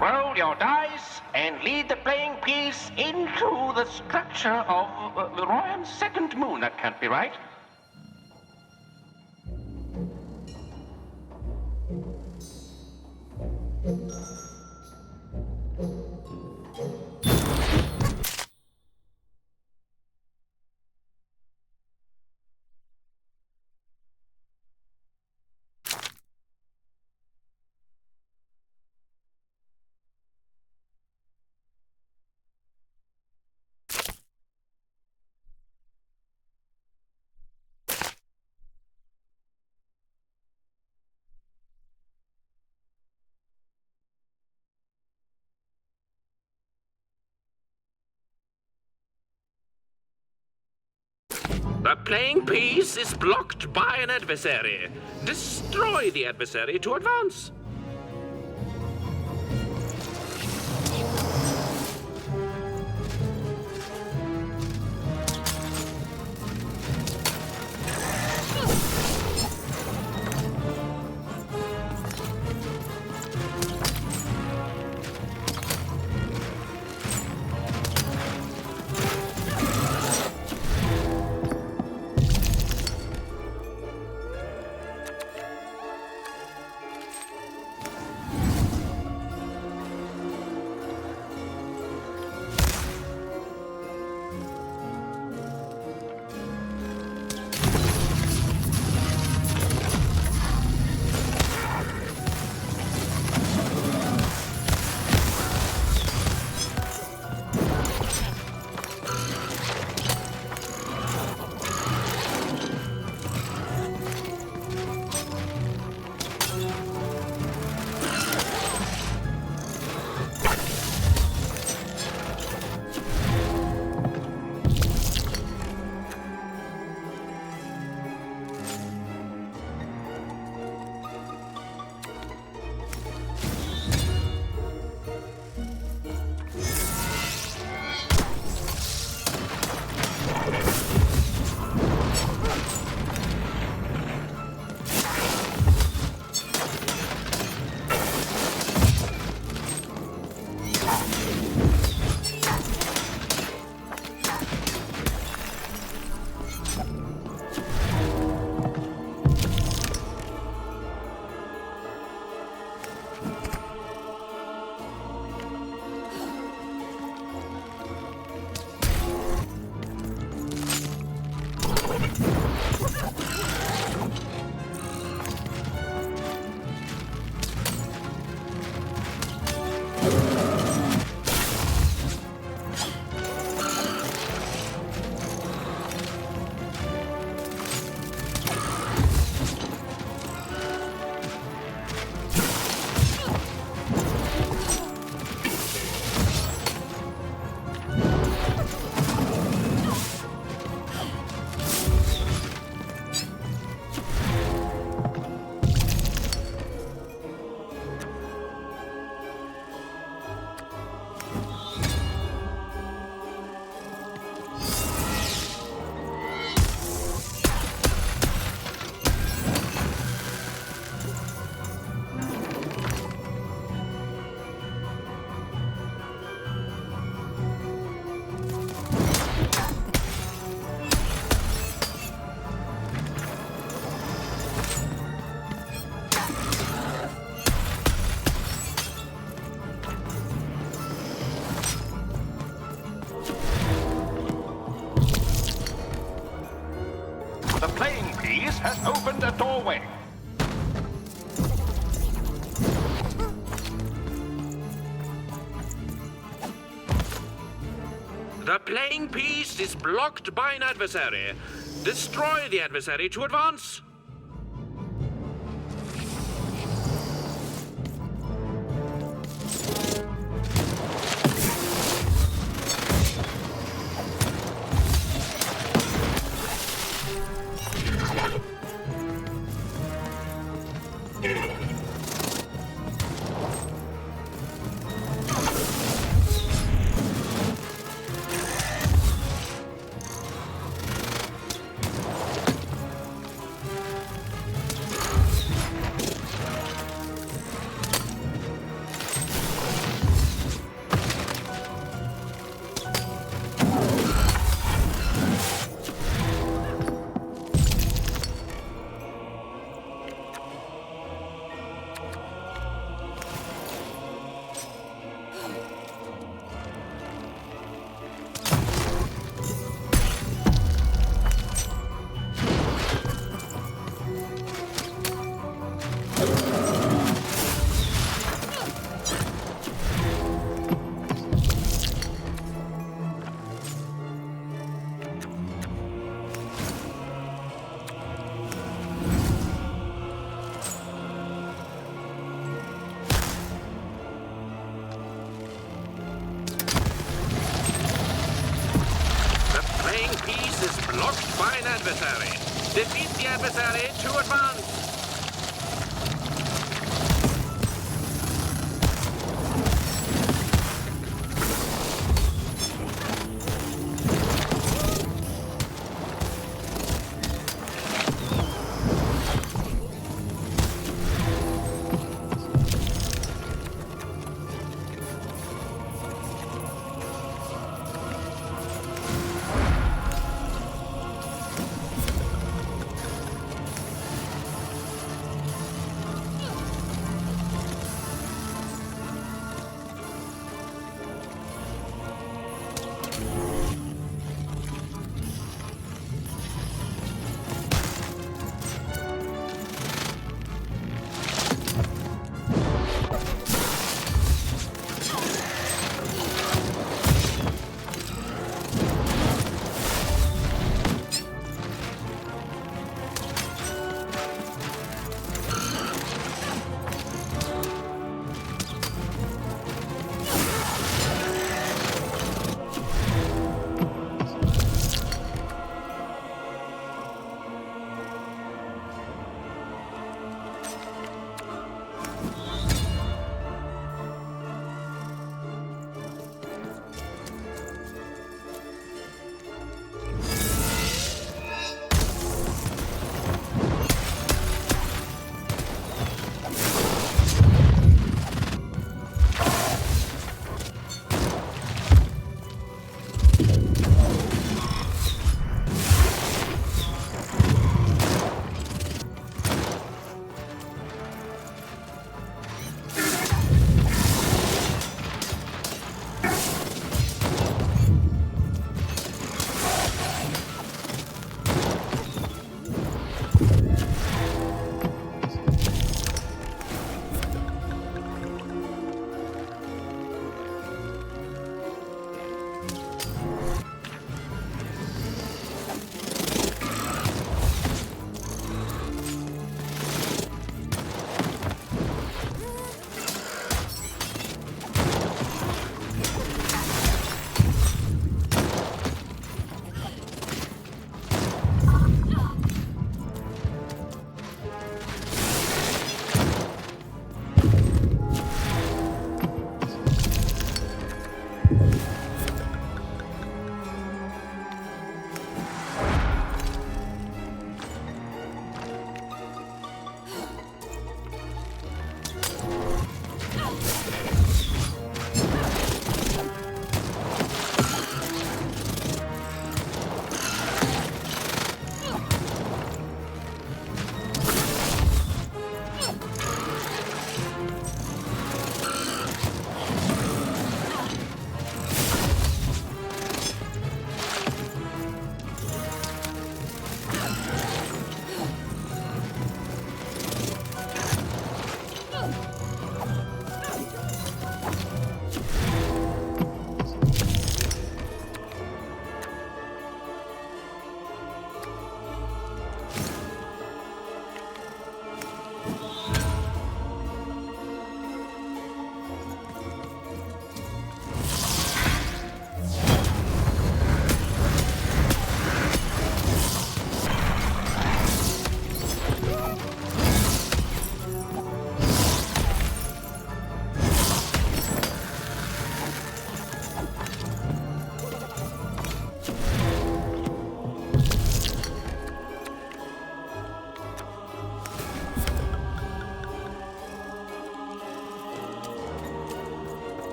Roll your dice and lead the playing piece into the structure of the Royam's second moon. That can't be right. The playing piece is blocked by an adversary. Destroy the adversary to advance. way. The playing piece is blocked by an adversary. Destroy the adversary to advance. Blocked by an adversary. Defeat the adversary to advance.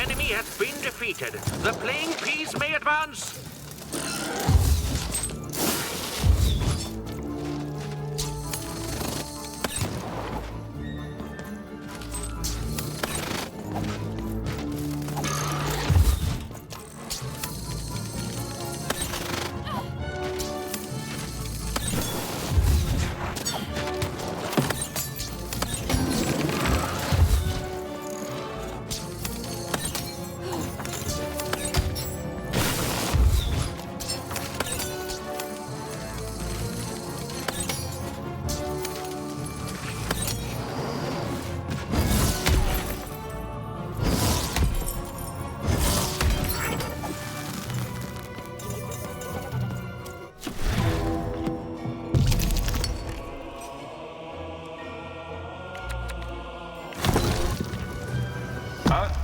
enemy has been defeated. The playing piece may advance.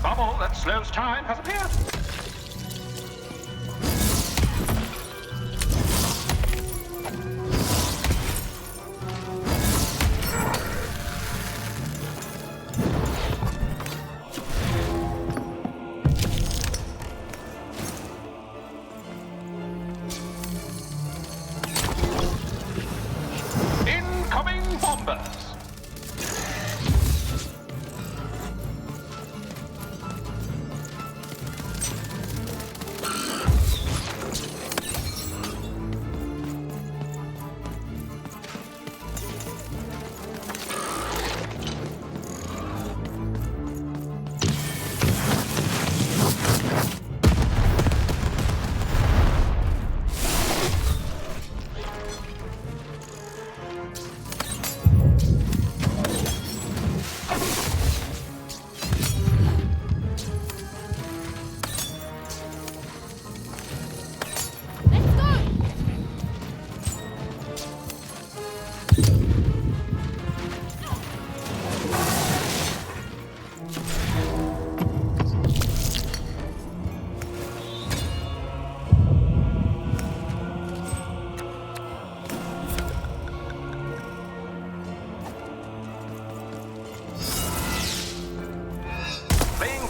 Bubble that slows time has appeared. Incoming bombers.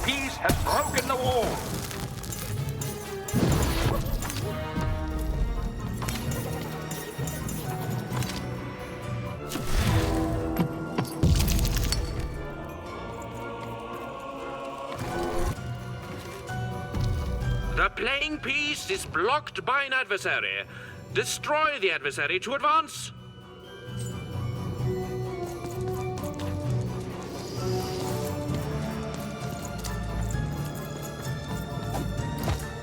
Peace has broken the wall. The playing piece is blocked by an adversary. Destroy the adversary to advance.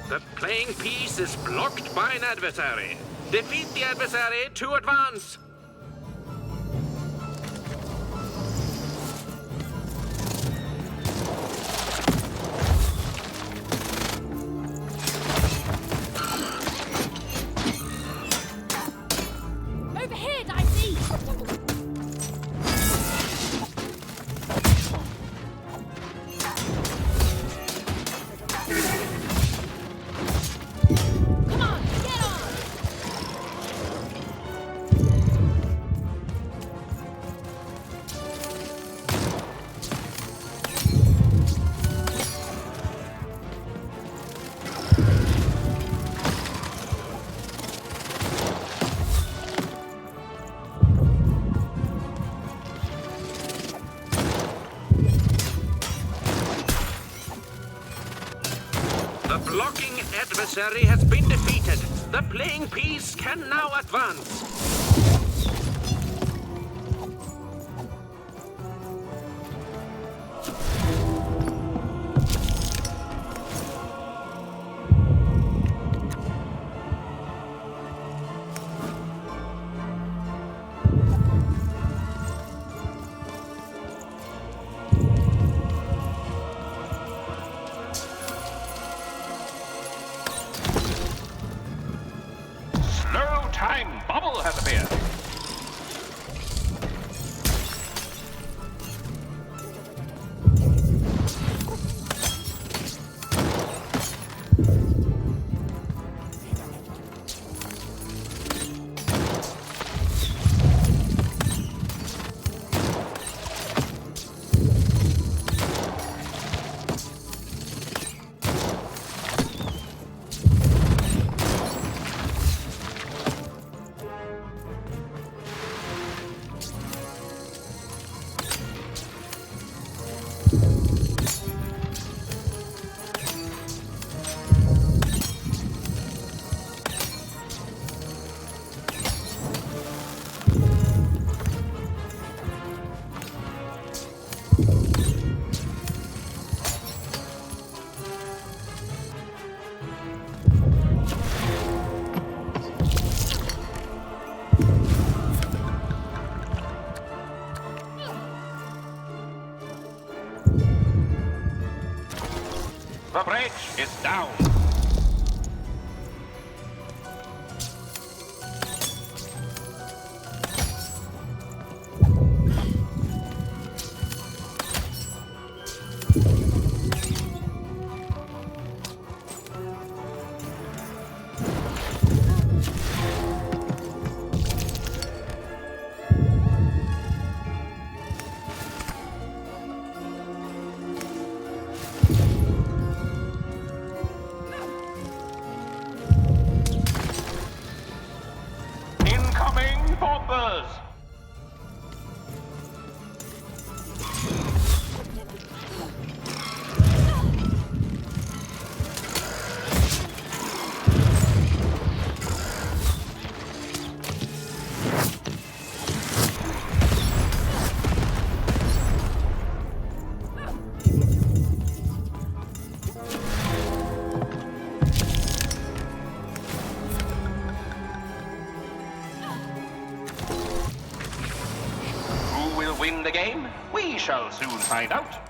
The playing piece is blocked by an adversary. Defeat the adversary to advance. Overhead, I see! The blocking adversary has been defeated. The playing piece can now advance. Time bubble has appeared. The bridge is down. Incoming bombers! Who will win the game? We shall soon find out.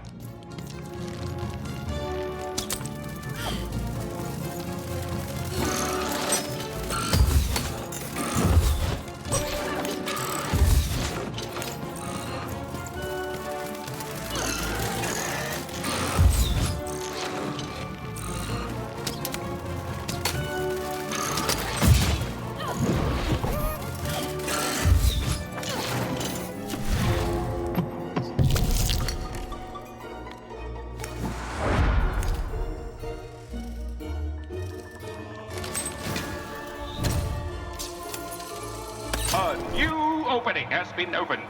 A new opening has been opened.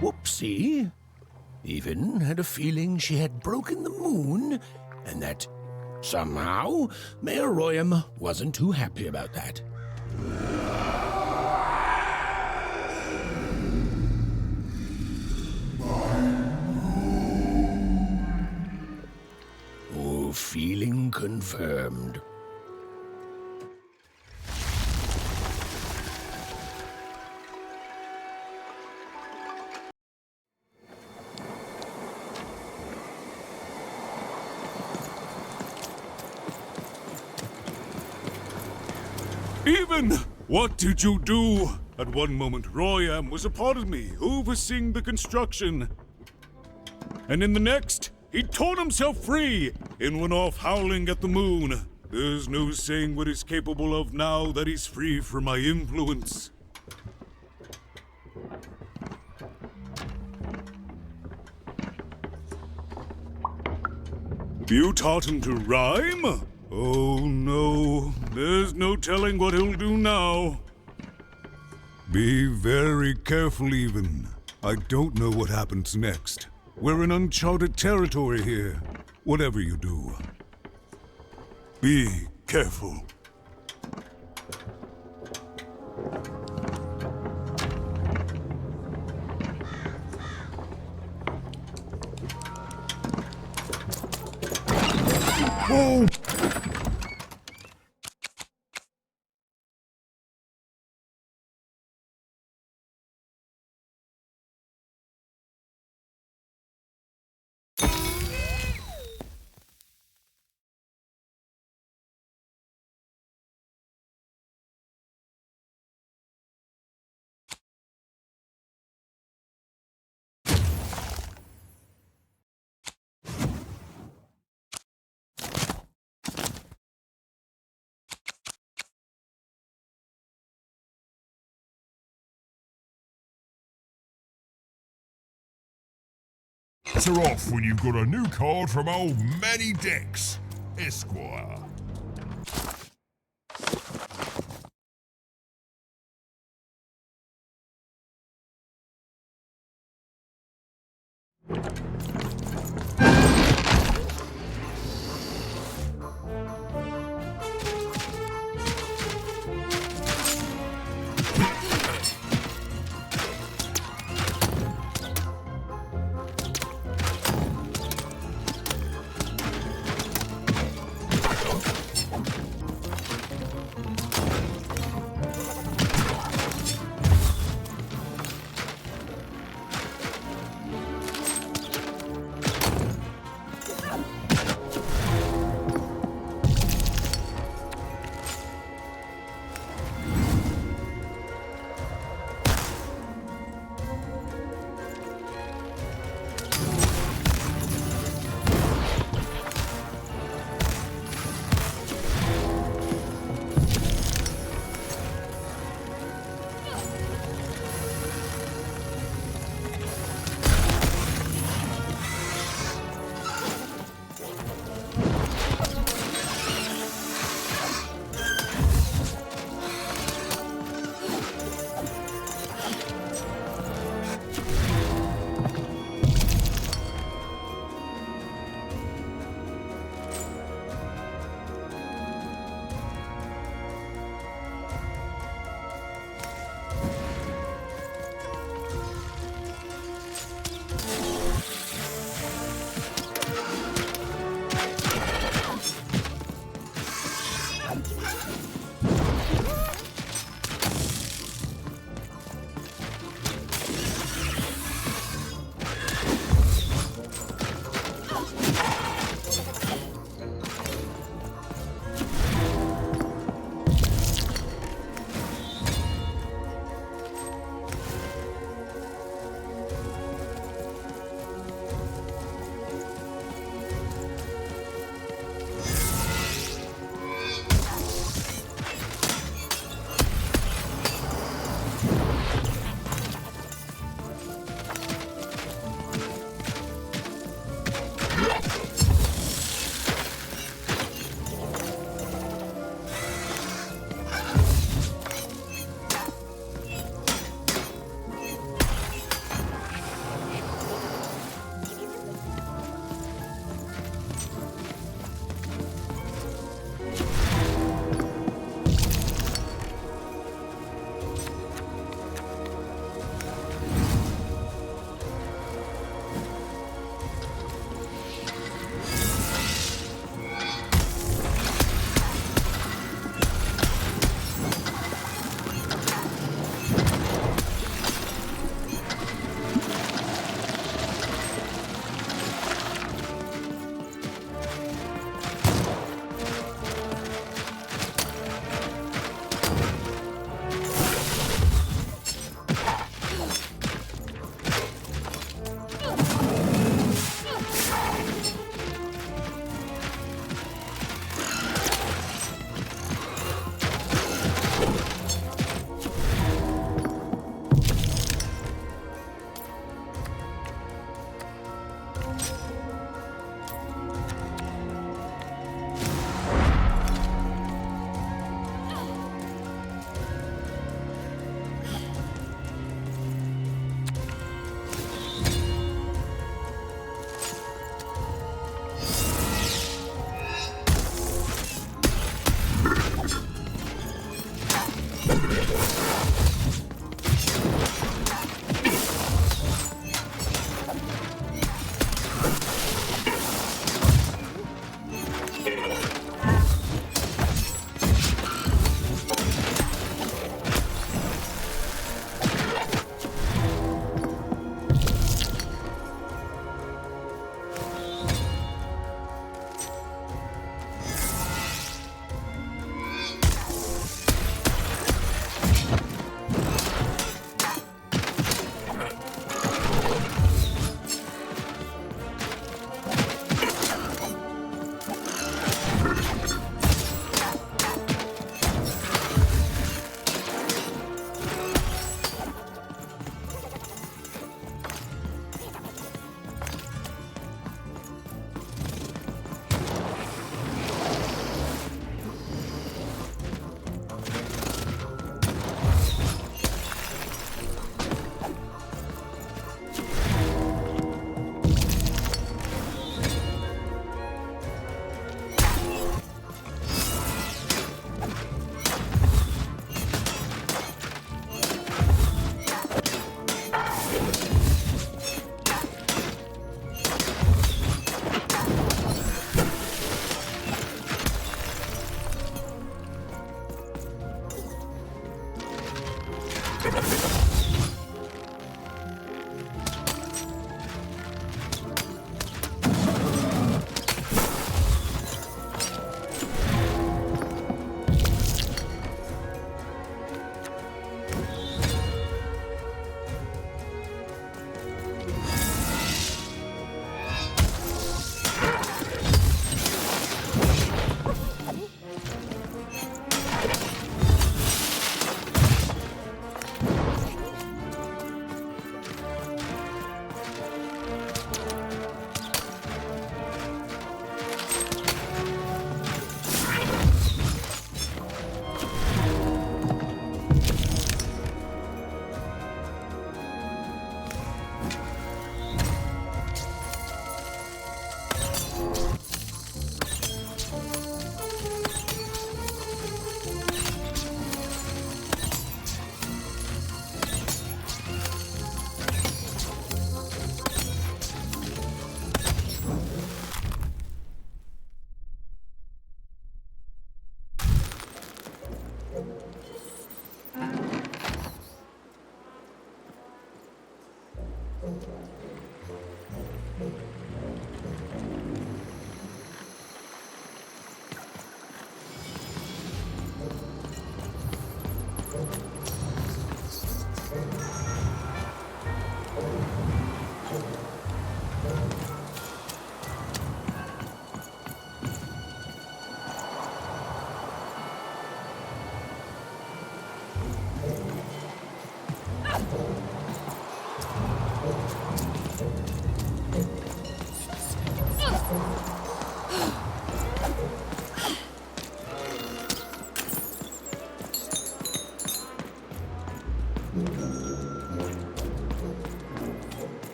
Whoopsie. Even had a feeling she had broken the moon, and that somehow Mayor Royam wasn't too happy about that. Oh, feeling confirmed. Even! What did you do? At one moment, Royam was a part of me, overseeing the construction. And in the next, he torn himself free and went off howling at the moon. There's no saying what he's capable of now that he's free from my influence. You taught him to rhyme? Oh no, there's no telling what he'll do now. Be very careful, Even. I don't know what happens next. We're in uncharted territory here. Whatever you do, be careful. Whoa! Better off when you've got a new card from old Manny Dex, Esquire.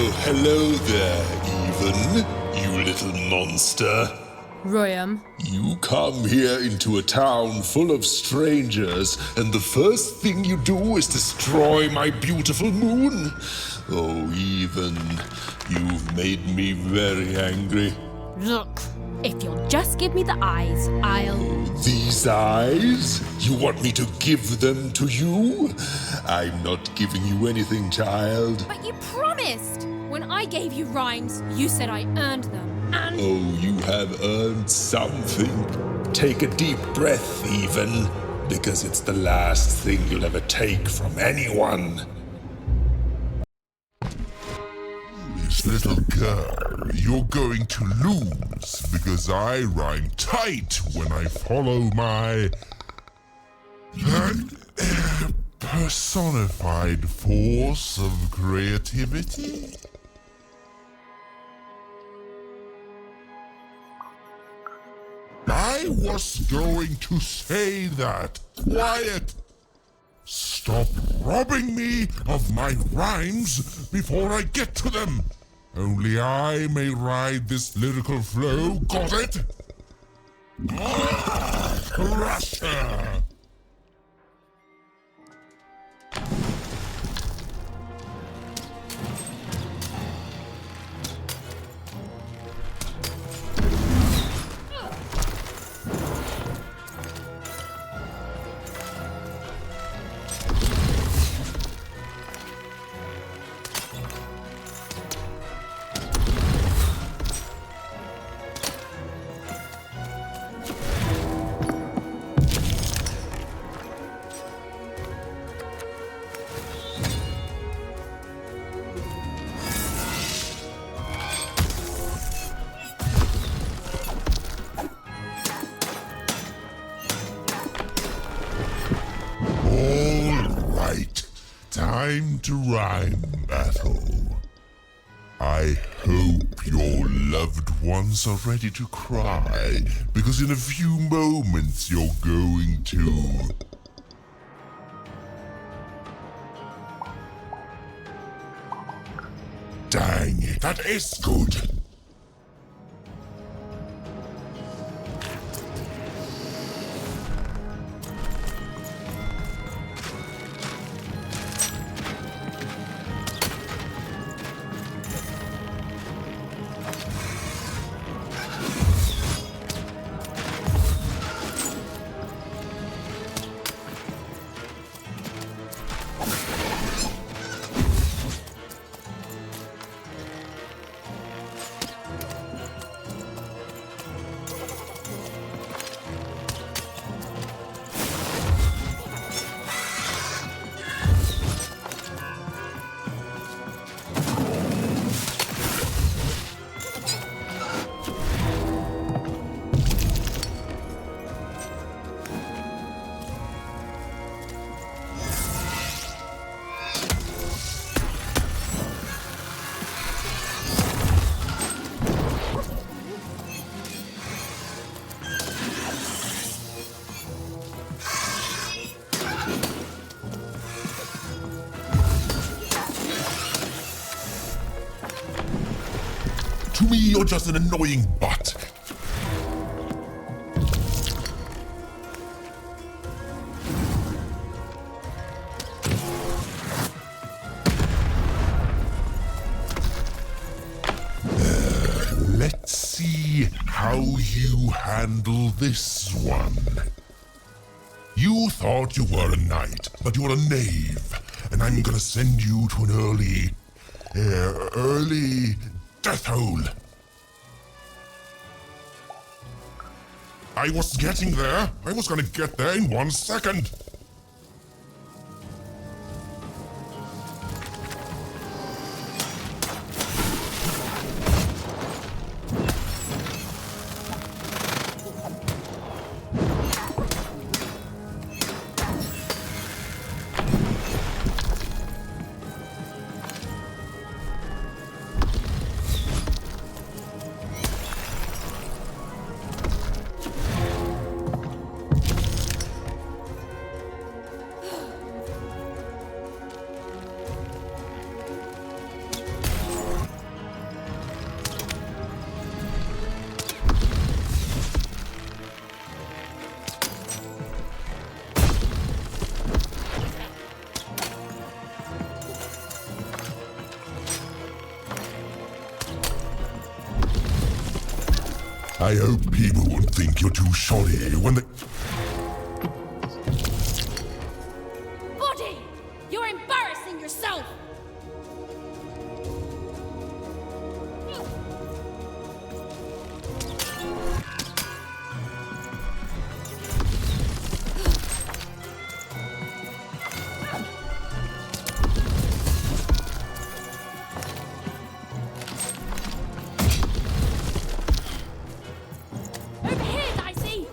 Well, hello there, Even, you little monster. Royam. You come here into a town full of strangers, and the first thing you do is destroy my beautiful moon? Oh, Even, you've made me very angry. Look, if you'll just give me the eyes, I'll... These eyes? You want me to give them to you? I'm not giving you anything, child. But you promised! When I gave you rhymes, you said I earned them, and... Oh, you have earned something. Take a deep breath, Even, because it's the last thing you'll ever take from anyone. This little girl, you're going to lose because I rhyme tight when I follow my personified force of creativity. I was going to say that. Quiet! Stop robbing me of my rhymes before I get to them. Only I may ride this lyrical flow, got it? Crusher! Time to rhyme battle. I hope your loved ones are ready to cry, because in a few moments you're going to... Dang it, that is good. To me, you're just an annoying butt. Let's see how you handle this one. You thought you were a knight, but you're a knave, and I'm gonna send you to an early death hole. I was getting there. I was gonna get there in 1 second. I hope people won't think you're too shoddy when they... Buddy! You're embarrassing yourself! Over here, Dicey!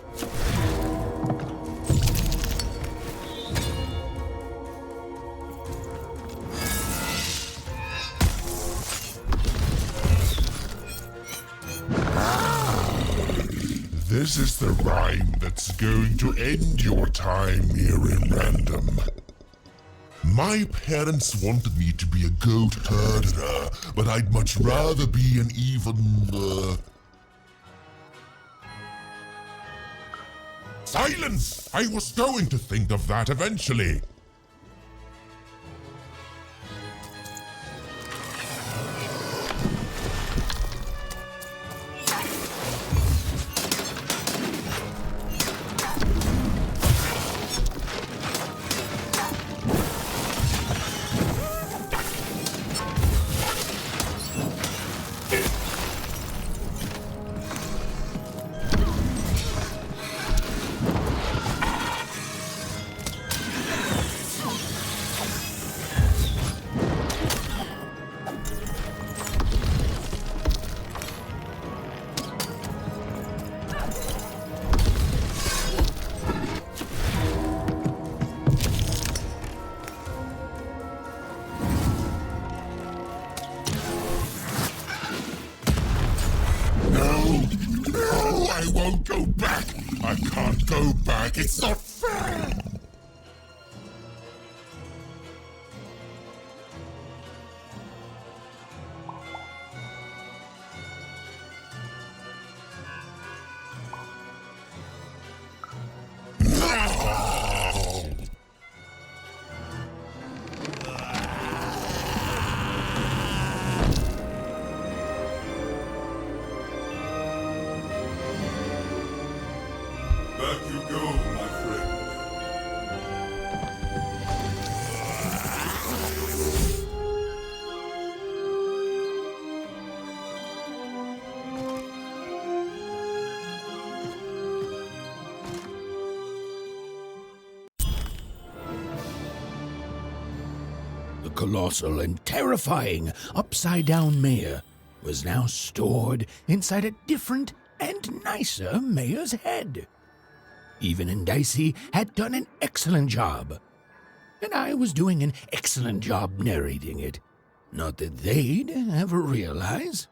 This is the rhyme that's going to end your time here in Random. My parents wanted me to be a goat herder, but I'd much rather be an even, Silence! I was going to think of that eventually. No, I won't go back. I can't go back. It's not fair. Back you go, my friend. The colossal and terrifying upside-down mayor was now stored inside a different and nicer mayor's head. Even and Dicey had done an excellent job, and I was doing an excellent job narrating it. Not that they'd ever realize.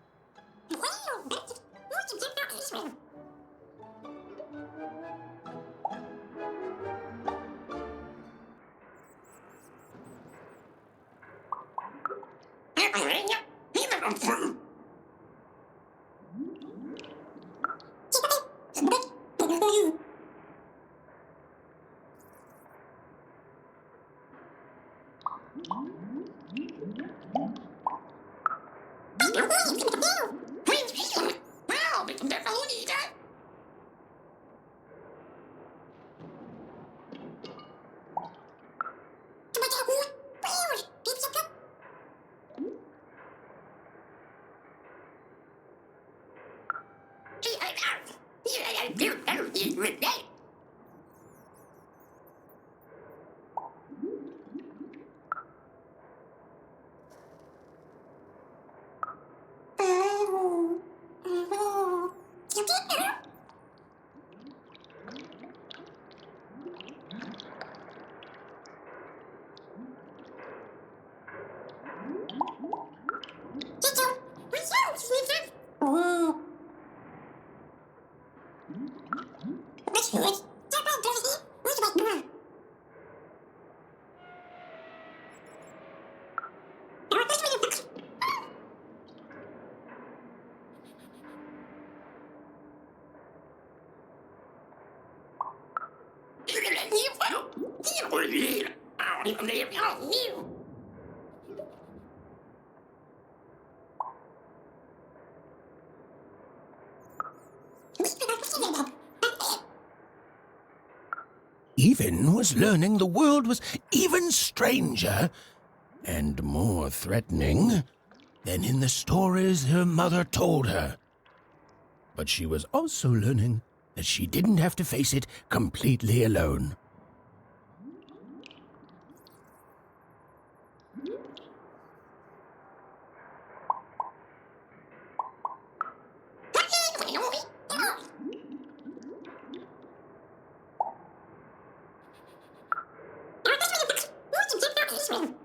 Even was learning the world was even stranger and more threatening than in the stories her mother told her. But she was also learning that she didn't have to face it completely alone.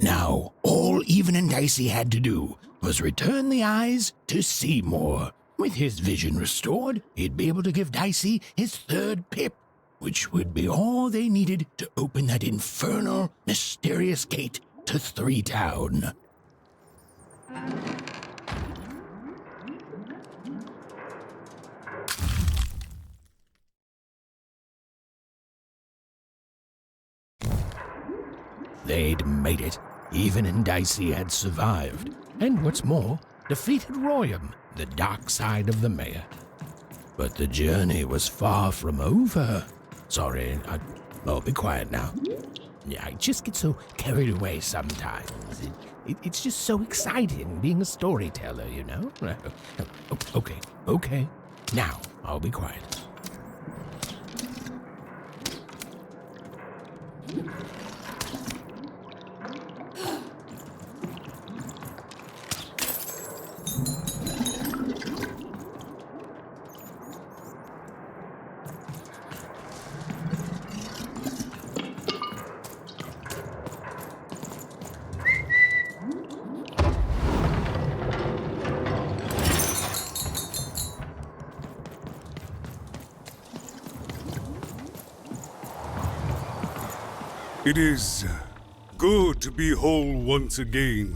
Now, all Even and Dicey had to do was return the eyes to Seymour. With his vision restored, he'd be able to give Dicey his third pip, which would be all they needed to open that infernal, mysterious gate to Three Town. They'd made it. Even and Dicey had survived, and what's more, defeated Royam, the dark side of the mayor. But the journey was far from over. Sorry, I'll be quiet now. Yeah, I just get so carried away sometimes. It's just so exciting being a storyteller, you know? Okay. Now, I'll be quiet. It is good to be whole once again.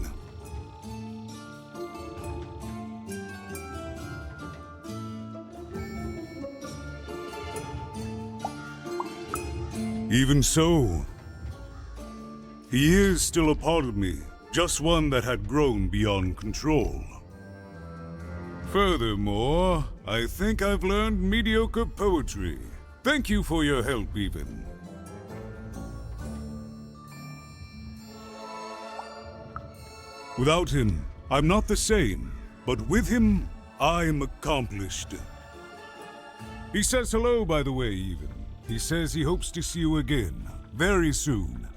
Even so, he is still a part of me, just one that had grown beyond control. Furthermore, I think I've learned mediocre poetry. Thank you for your help, Even. Without him, I'm not the same, but with him, I'm accomplished. He says hello, by the way, Even. He says he hopes to see you again, very soon.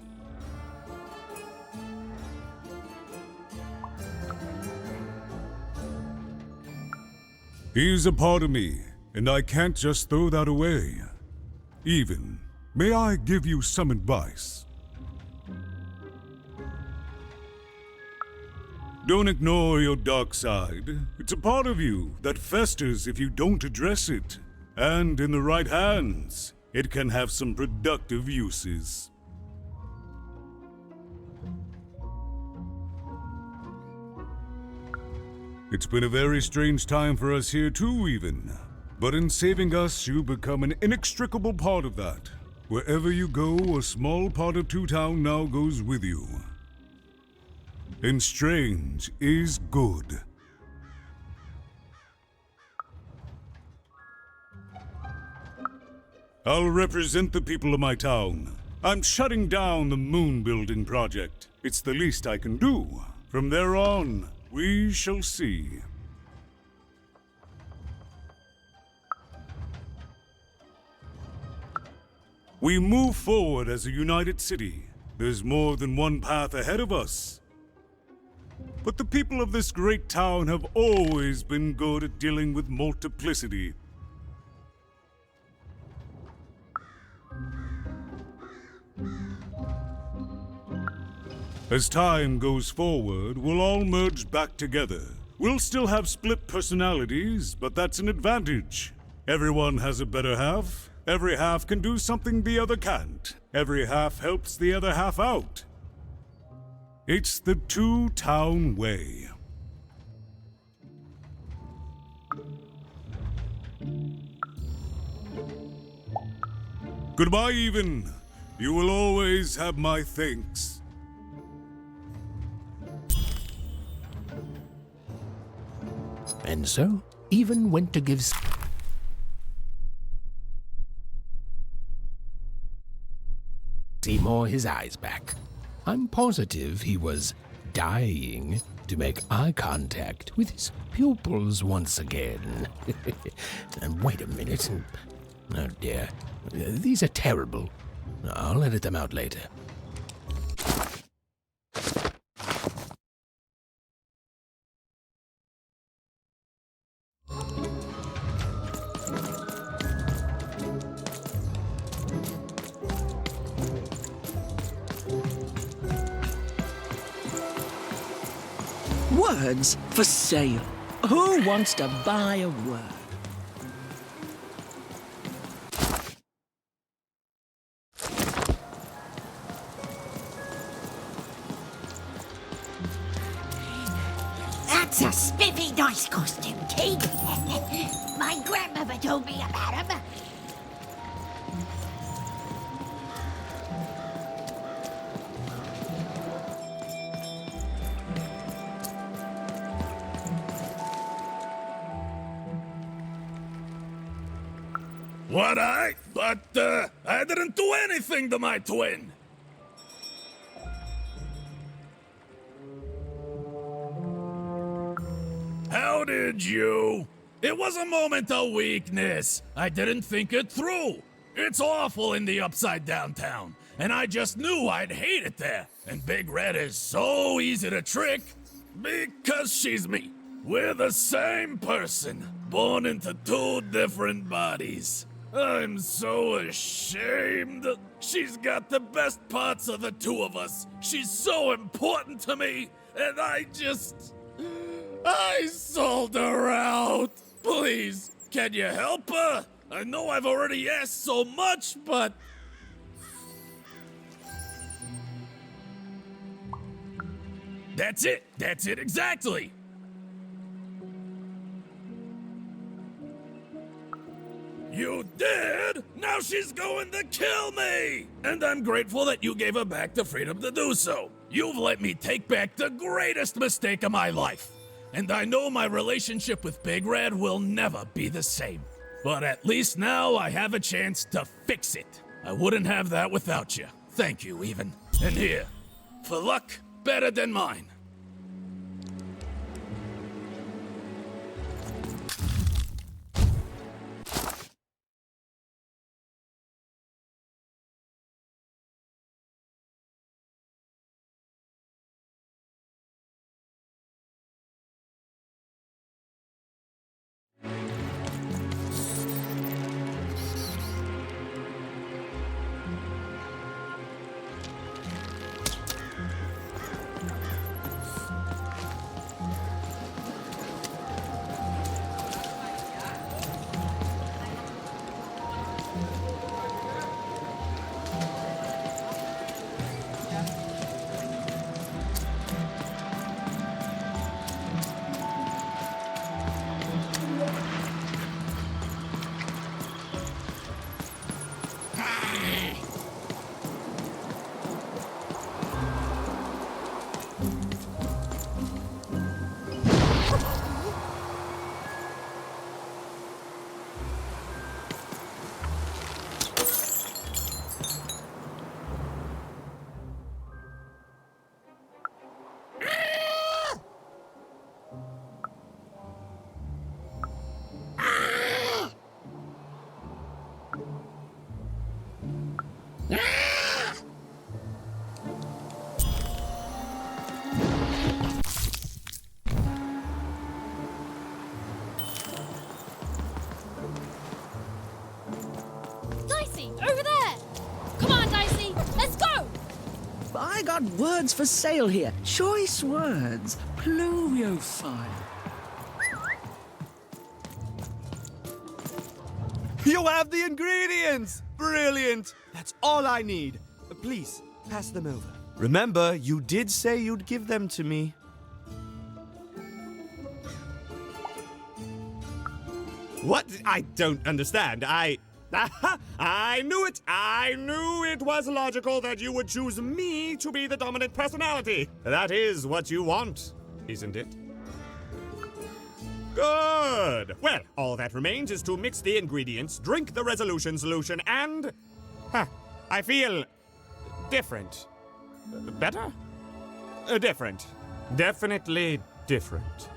He's a part of me, and I can't just throw that away. Even, may I give you some advice? Don't ignore your dark side. It's a part of you that festers if you don't address it. And in the right hands, it can have some productive uses. It's been a very strange time for us here too, Even. But in saving us, you become an inextricable part of that. Wherever you go, a small part of Two Town now goes with you. And strange is good. I'll represent the people of my town. I'm shutting down the moon building project. It's the least I can do. From there on, we shall see. We move forward as a united city. There's more than one path ahead of us. But the people of this great town have always been good at dealing with multiplicity. As time goes forward, we'll all merge back together. We'll still have split personalities, but that's an advantage. Everyone has a better half. Every half can do something the other can't. Every half helps the other half out. It's the Two Town way. Goodbye, Even. You will always have my thanks. And so, Even went to give saw his eyes back. I'm positive he was dying to make eye contact with his pupils once again. And wait a minute. Oh dear. These are terrible. I'll edit them out later. Words for sale. Who wants to buy a word? That's a spiffy nice costume, kid. My grandmother told me about him. What But I didn't do anything to my twin. How did you? It was a moment of weakness. I didn't think it through. It's awful in the upside down town, and I just knew I'd hate it there. And Big Red is so easy to trick because she's me. We're the same person, born into two different bodies. I'm so ashamed. She's got the best parts of the two of us. She's so important to me, and I sold her out. Please, can you help her? I know I've already asked so much, but... That's it exactly. You did? Now she's going to kill me! And I'm grateful that you gave her back the freedom to do so. You've let me take back the greatest mistake of my life. And I know my relationship with Big Red will never be the same. But at least now I have a chance to fix it. I wouldn't have that without you. Thank you, even. And here, for luck better than mine. Dicey, over there! Come on, Dicey, let's go! I got words for sale here. Choice words. Pluviophile. You have the ingredients! Brilliant! That's all I need. Please, pass them over. Remember, you did say you'd give them to me. What? I don't understand. I knew it! I knew it was logical that you would choose me to be the dominant personality. That is what you want, isn't it? Good! Well, all that remains is to mix the ingredients, drink the resolution solution, and... I feel... different. Better? Different. Definitely different.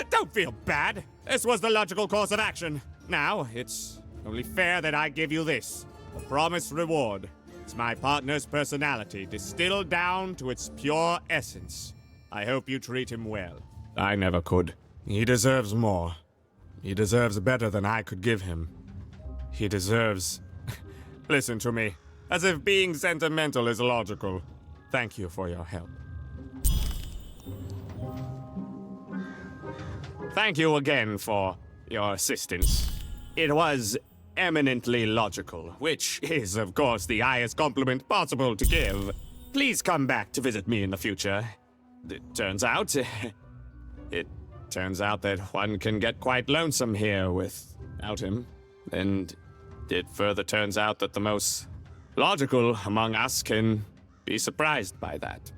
Don't feel bad. This was the logical course of action. Now, it's only fair that I give you this. The promised reward. It's my partner's personality, distilled down to its pure essence. I hope you treat him well. I never could. He deserves more. He deserves better than I could give him. He deserves... Listen to me. As if being sentimental is logical. Thank you for your help. Thank you again for your assistance. It was eminently logical, which is, of course, the highest compliment possible to give. Please come back to visit me in the future. It turns out that one can get quite lonesome here without him. And it further turns out that the most logical among us can be surprised by that.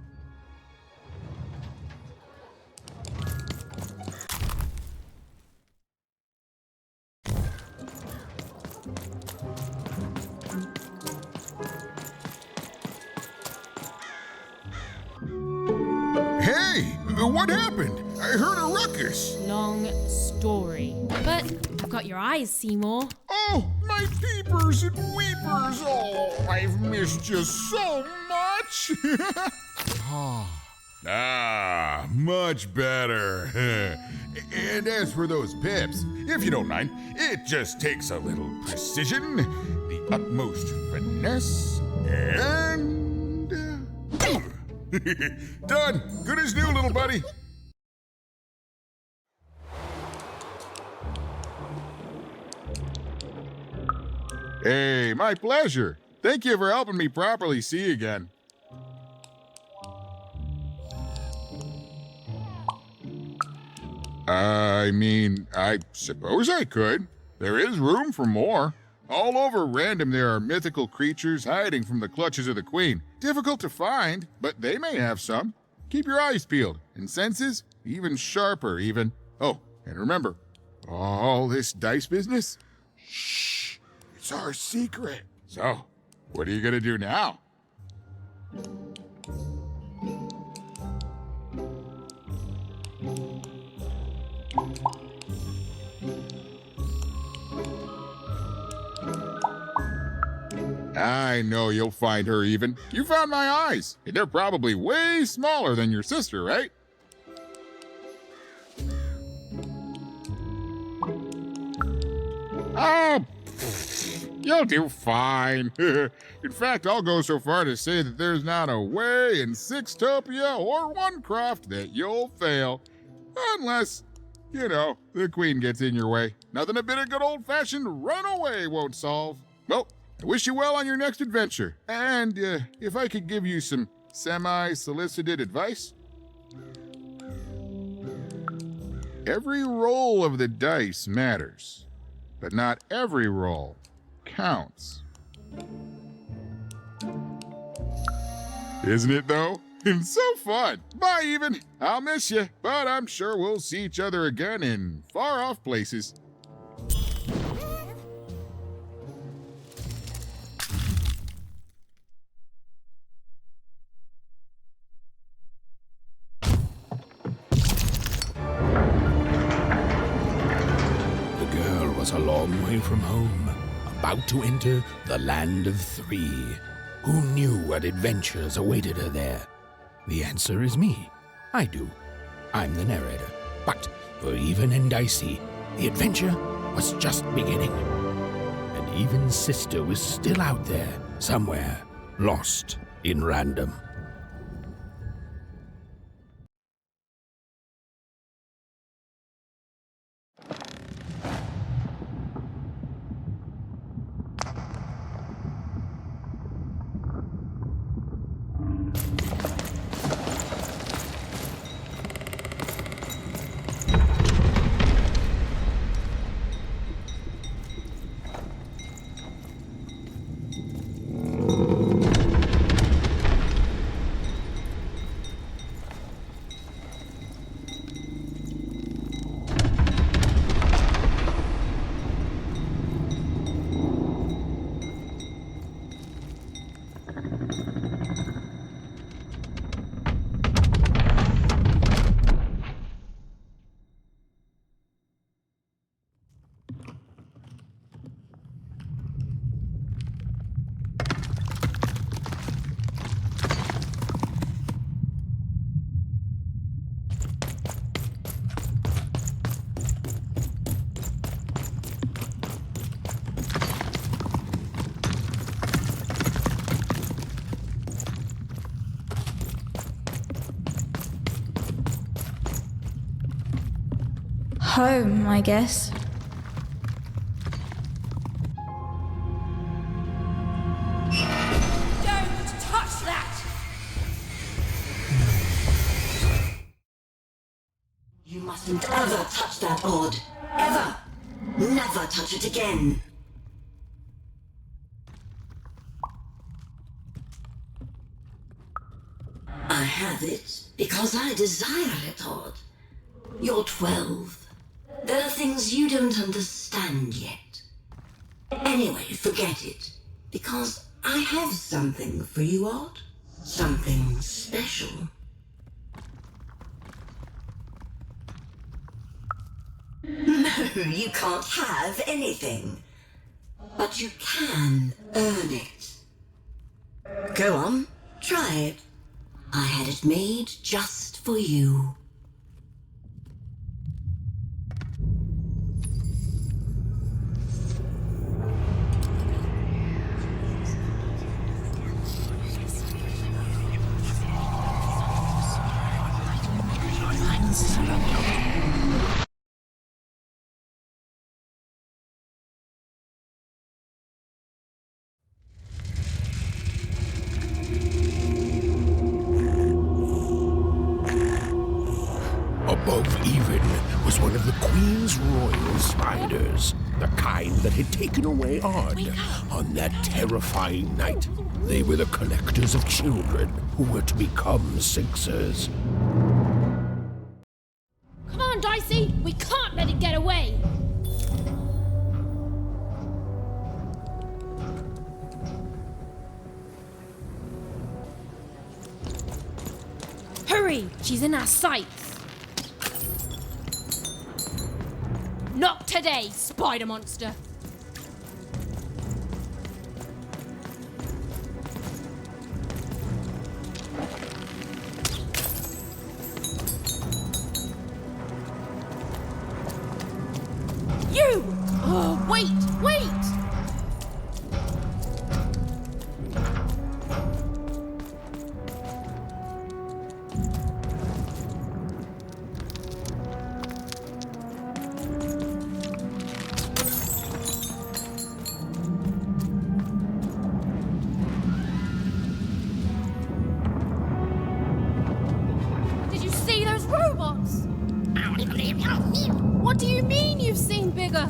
Hey, what happened? I heard a ruckus. Long story. But I've got your eyes, Seymour. Oh, my peepers and weepers. Oh, I've missed you so much. Much better. And as for those pips, if you don't mind, it just takes a little precision, the utmost finesse, and... Done. Good as new, little buddy. Hey, my pleasure. Thank you for helping me properly see again. I mean, I suppose I could. There is room for more. All over Random there are mythical creatures hiding from the clutches of the Queen. Difficult to find, but they may have some. Keep your eyes peeled, and senses even sharper even. Oh, and remember, all this dice business? Shh, it's our secret. So, what are you gonna do now? I know you'll find her even. You found my eyes. They're probably way smaller than your sister, right? Oh, you'll do fine. In fact, I'll go so far to say that there's not a way in Sixtopia or Onecroft that you'll fail. Unless, you know, the Queen gets in your way. Nothing a bit of good old-fashioned runaway won't solve. Well, I wish you well on your next adventure. And if I could give you some semi-solicited advice. Every roll of the dice matters, but not every roll counts. Isn't it, though? It's so fun. Bye, even. I'll miss you, but I'm sure we'll see each other again in far-off places. A long way from home, about to enter the land of three. Who knew what adventures awaited her there? The answer is me. I do. I'm the narrator. But for Even and Dicey, the adventure was just beginning. And Even's sister was still out there, somewhere, lost in Random. Home, I guess. Don't touch that! You mustn't ever touch that odd. Ever. Never touch it again. I have it because I desire it, Odd. You're 12. There are things you don't understand yet. Anyway, forget it. Because I have something for you, Odd. Something special. No, you can't have anything. But you can earn it. Go on, try it. I had it made just for you. Above even was one of the Queen's royal spiders, the kind that had taken away Odd on that terrifying night. They were the collectors of children who were to become Sixers. Come on, Dicey! We can't let it get away! Hurry! She's in our sights! Not today, spider monster! You! Oh, wait! Wait! Did you see those robots? What do you mean you've seen bigger?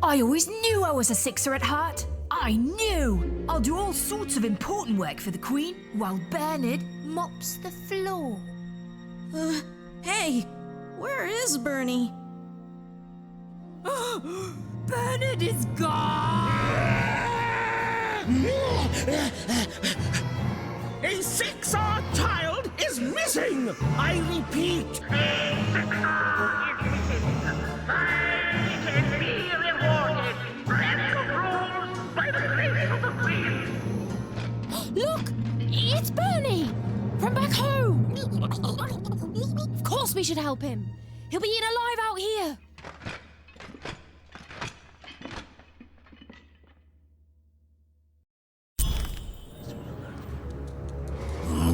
I always knew I was a Sixer at heart. I knew! I'll do all sorts of important work for the Queen while Bernard mops the floor. Hey, where is Bernie? Bernard is gone! A Sixer child is missing! I repeat, a Sixer is missing. Find and be rewarded. Breaking rules by the grace of the Queen. Look! It's Bernie! From back home! Of course we should help him. He'll be eaten alive out here.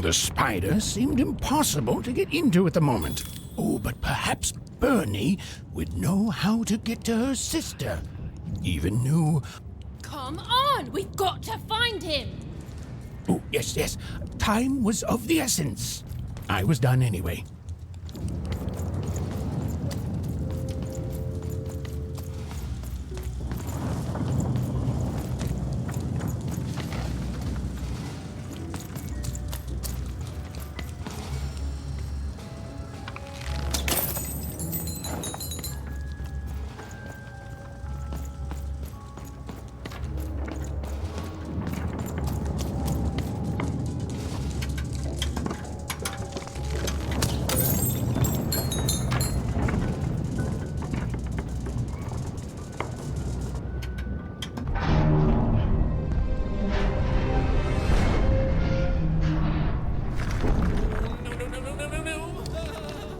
The spider seemed impossible to get into at the moment. Oh, but perhaps Bernie would know how to get to her sister. Even knew... Come on! We've got to find him! Oh, yes. Time was of the essence. I was done anyway.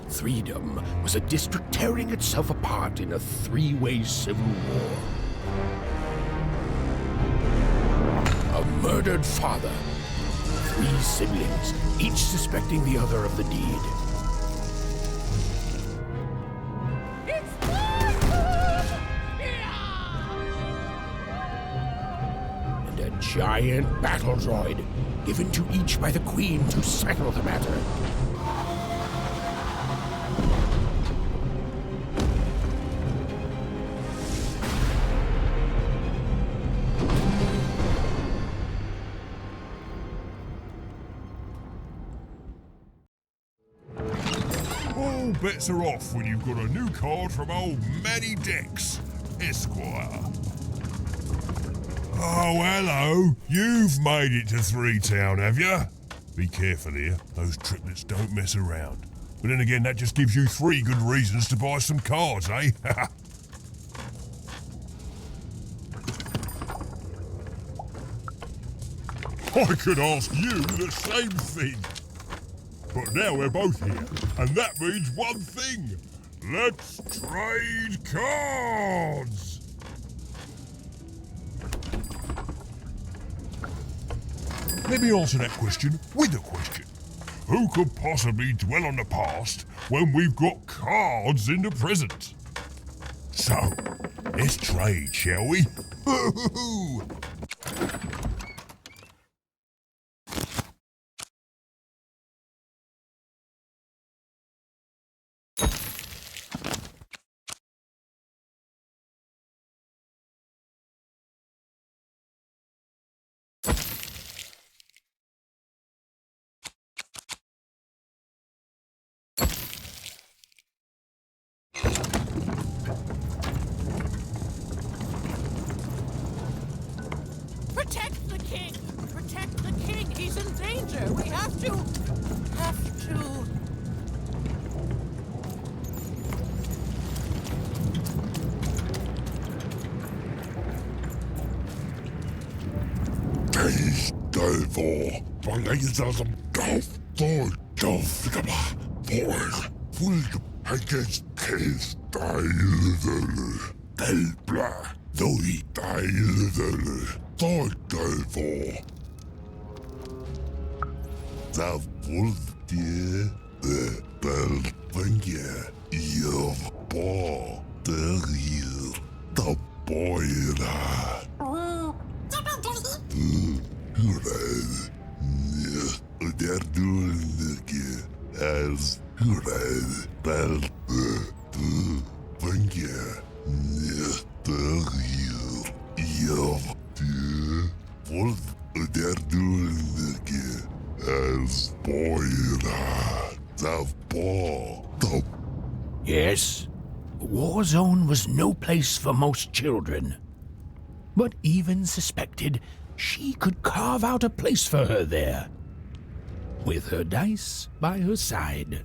Freedom was a district tearing itself apart in a three-way civil war. A murdered father, 3 siblings, each suspecting the other of the deed. And a giant battle droid, given to each by the Queen to settle the matter. All bets are off when you've got a new card from old Manny Dex, Esquire. Oh, hello. You've made it to Three Town, have you? Be careful here. Those triplets don't mess around. But then again, that just gives you 3 good reasons to buy some cards, eh? I could ask you the same thing. But now we're both here, and that means one thing. Let's trade cards! Let me answer that question with a question. Who could possibly dwell on the past when we've got cards in the present? So, let's trade, shall we? Protect the king! Protect the king! He's in danger! We have to... Delvor, Balaism, Golf, Thor, Dolfgaba, Fork, Fulg, Haggis, Case, Dial, Delbla, Zoe, Dial, Thor, Delvor. The Wolftier, the Belfinger, Your Paw, the Real, the Boiler. Der Dulnike als Hural Bel Funke Nesteril Your Wolf der Dulnike as Boiler the Paw. Yes, Warzone was no place for most children. But even suspected she could carve out a place for her there, with her dice by her side.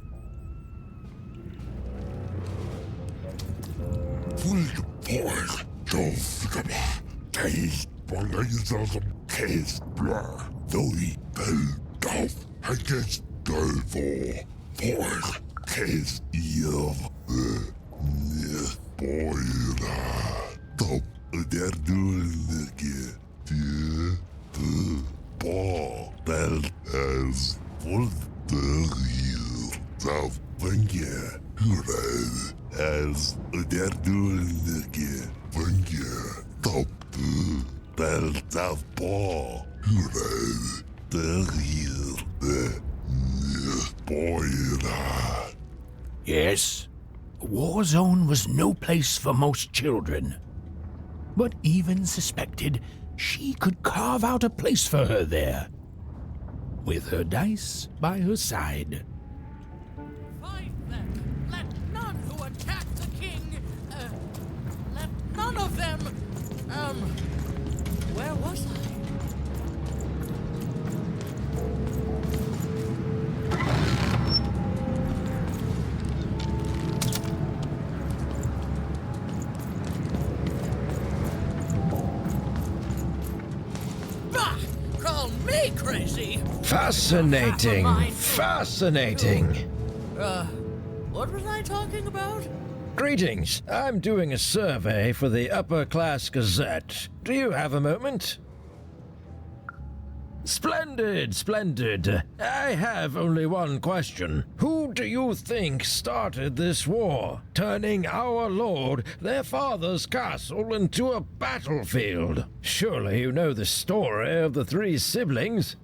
Fulg Pork Dolfgaba Taste Balaism Case Blur Zoe Bell Dolf Haggis Delvor Pork Case Your Boiler Top der Dulnike Paw Bell as Wolf the Real the Finger Red. as they're doing the fungear top belt of paw. Yes, a war zone was no place for most children. But Even suspected she could carve out a place for her there, with her dice by her side. Find them. Let none who attack the king. Let none of them. Where was I? Bah! Call me crazy. Fascinating. Fascinating. What was I talking about? Greetings. I'm doing a survey for the Upper Class Gazette. Do you have a moment? Splendid, splendid. I have only one question. Who do you think started this war, turning our lord, their father's castle, into a battlefield? Surely you know the story of the three siblings.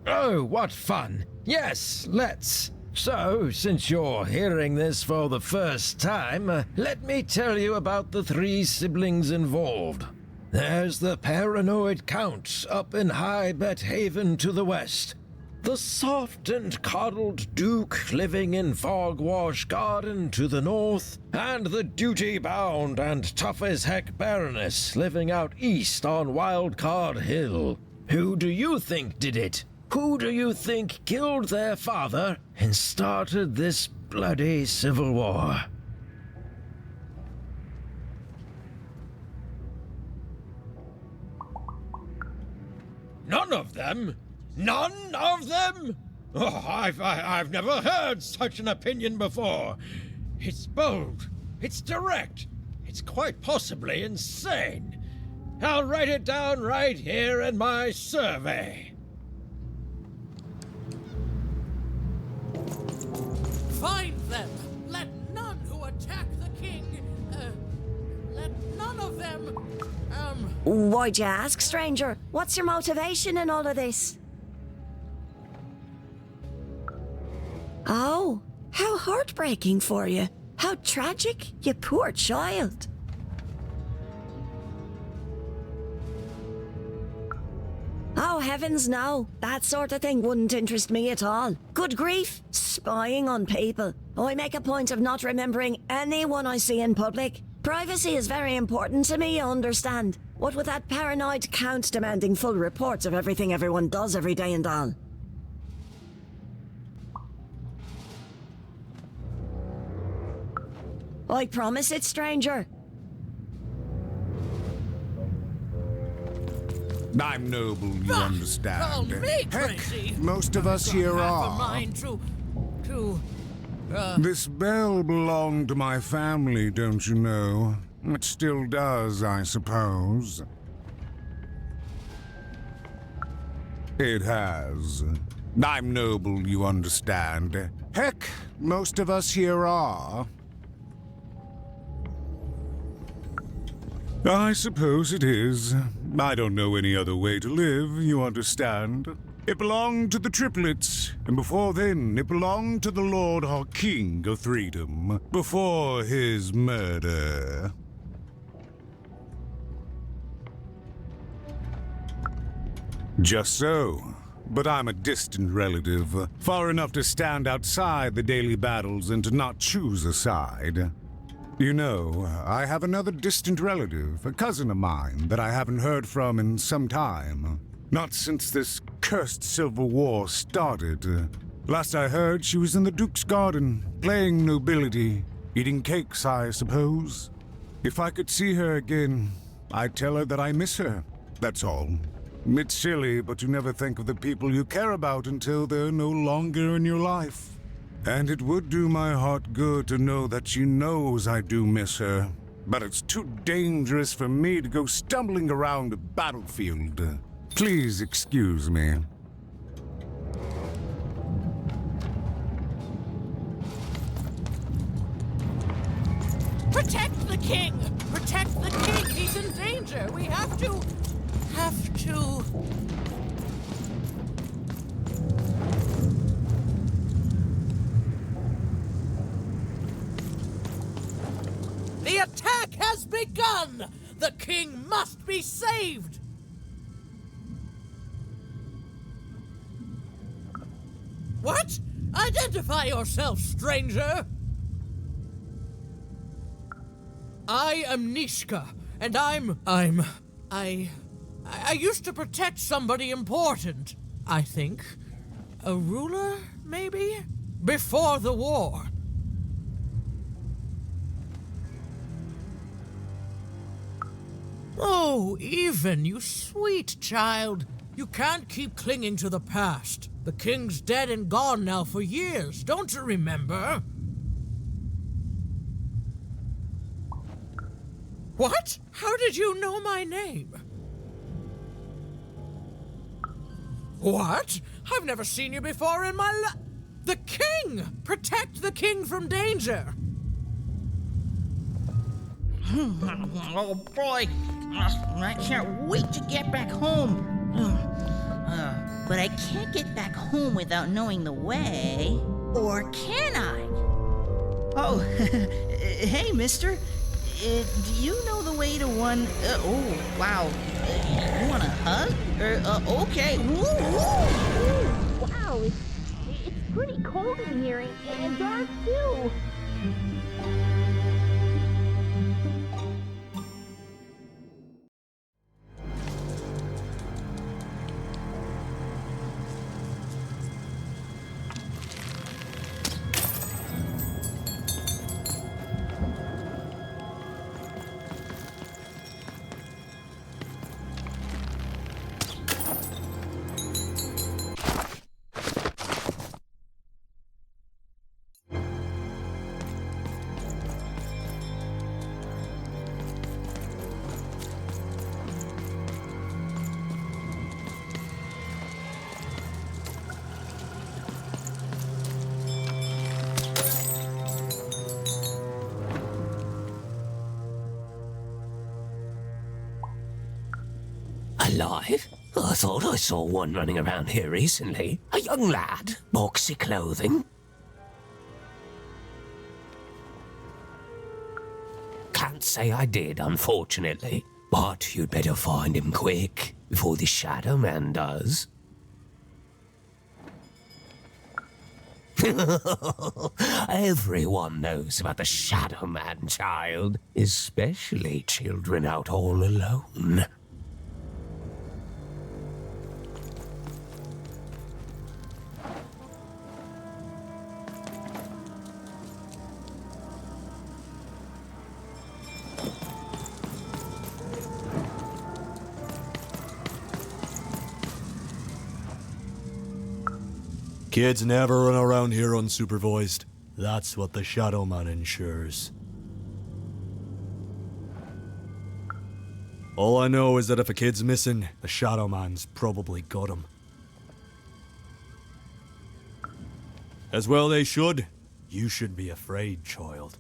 Oh, what fun. Yes, let's. So, since you're hearing this for the first time, let me tell you about the three siblings involved. There's the paranoid Count up in High Bet Haven to the west. The soft and coddled Duke living in Fogwash Garden to the north. And the duty-bound and tough-as-heck Baroness living out east on Wildcard Hill. Who do you think did it? Who do you think killed their father and started this bloody civil war? None of them? None of them? Oh, I've never heard such an opinion before. It's bold. It's direct. It's quite possibly insane. I'll write it down right here in my survey. Find them. Let none who attack the king. Let none of them. Why'd you ask, stranger? What's your motivation in all of this? Oh, how heartbreaking for you. How tragic, you poor child. Oh, heavens no. That sort of thing wouldn't interest me at all. Good grief, spying on people. I make a point of not remembering anyone I see in public. Privacy is very important to me, you understand. What with that paranoid Count demanding full reports of everything everyone does every day and all. I promise it, stranger. I'm noble, you understand. Call me crazy. Heck, most of us here Half a are. mind to This bell belonged to my family, don't you know? It still does, I suppose. It has. I'm noble, you understand. Heck, most of us here are. I suppose it is. I don't know any other way to live, you understand. It belonged to the triplets, and before then it belonged to the Lord or King of Freedom, before his murder. Just so. But I'm a distant relative, far enough to stand outside the daily battles and to not choose a side. You know, I have another distant relative, a cousin of mine, that I haven't heard from in some time. Not since this cursed Civil War started. Last I heard, she was in the Duke's garden, playing nobility, eating cakes, I suppose. If I could see her again, I'd tell her that I miss her, that's all. It's silly, but you never think of the people you care about until they're no longer in your life. And it would do my heart good to know that she knows I do miss her. But it's too dangerous for me to go stumbling around a battlefield. Please excuse me. Protect the king! Protect the king! He's in danger! We have to... The attack has begun! The king must be saved! What? Identify yourself, stranger! I am Nishka, and I used to protect somebody important, I think. A ruler, maybe? Before the war. Oh, Even, you sweet child. You can't keep clinging to the past. The king's dead and gone now for years, don't you remember? What? How did you know my name? What? I've never seen you before in my life. The king! Protect the king from danger! Oh boy, I can't wait to get back home. But I can't get back home without knowing the way. Or can I? Oh, hey, mister. Do you know the way to one... oh, wow. You want a hug? Okay. Wow, it's pretty cold in here and dark too. Alive? I thought I saw one running around here recently. A young lad, boxy clothing. Can't say I did, unfortunately. But you'd better find him quick, before the Shadow Man does. Everyone knows about the Shadow Man, child. Especially children out all alone. Kids never run around here unsupervised. That's what the Shadow Man ensures. All I know is that if a kid's missing, the Shadow Man's probably got him. As well they should. You should be afraid, child.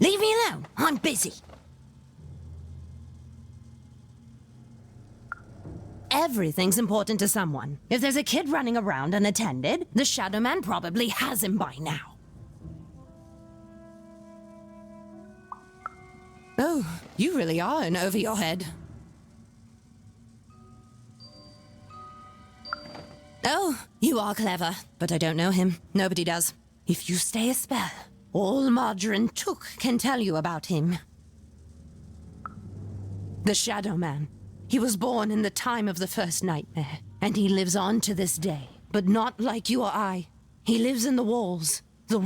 Leave me alone. I'm busy. Everything's important to someone. If there's a kid running around unattended, the Shadow Man probably has him by now. Oh, you really are in over your head. Oh, you are clever, but I don't know him. Nobody does. If you stay a spell, all Margarine Took can tell you about him. The Shadow Man. He was born in the time of the first nightmare, and he lives on to this day, but not like you or I. He lives in the walls of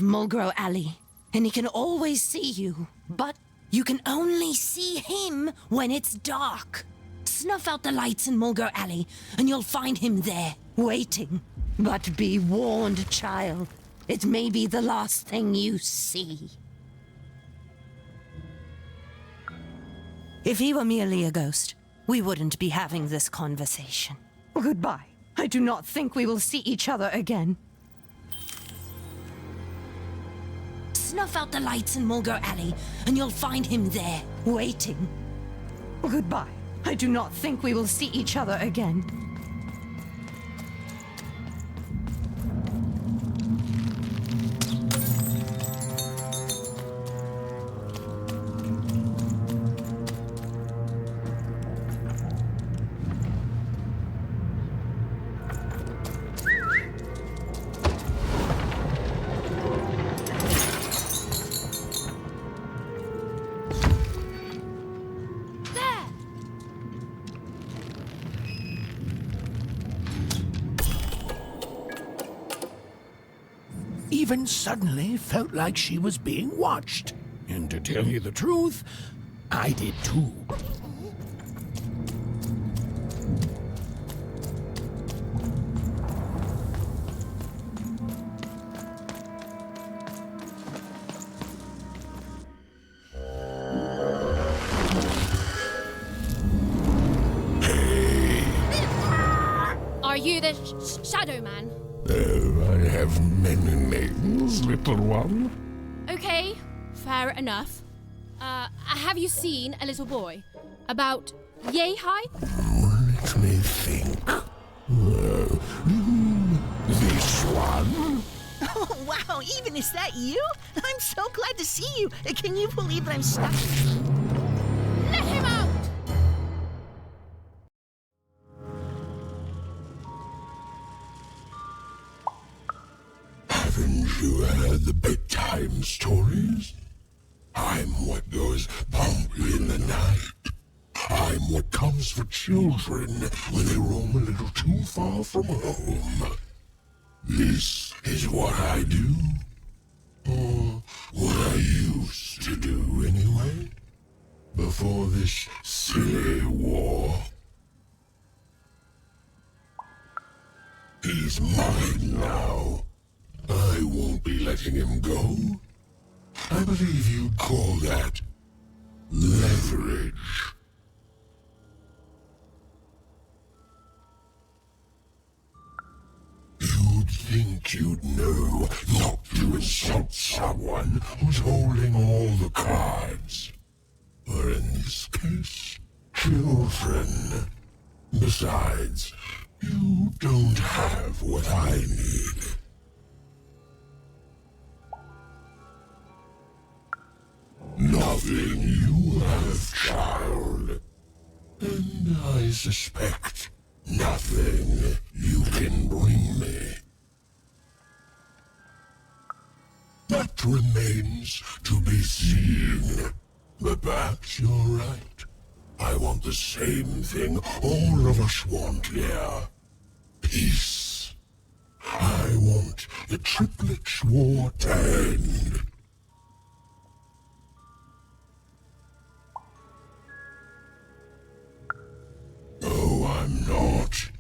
Mulgrow Alley, and he can always see you, but You can only see him when it's dark. Snuff out the lights in Mulgar Alley, and you'll find him there, waiting. But be warned, child. It may be the last thing you see. If he were merely a ghost, we wouldn't be having this conversation. Goodbye. I do not think we will see each other again. Snuff out the lights in Mulgar Alley, and you'll find him there, waiting. Goodbye. I do not think we will see each other again. Even suddenly felt like she was being watched. And to tell you the truth, I did too. Are you the Shadow Man? I have many names, little one. Okay, fair enough. Have you seen a little boy? About yay high? Let me think. This one? Oh, wow, even is that you? I'm so glad to see you. Can you believe that I'm stuck? Let him out! Haven't you heard the bedtime stories? I'm what goes bump in the night. I'm what comes for children when they roam a little too far from home. This is what I do. Or what I used to do anyway. Before this silly war. He's mine now. I won't be letting him go. I believe you'd call that leverage. You'd think you'd know not to insult someone who's holding all the cards. Or in this case, children. Besides, you don't have what I need. Nothing you have, child. And I suspect nothing you can bring me. That remains to be seen. But perhaps you're right. I want the same thing all of us want here. Peace. I want the triplets' war to end. No, I'm not.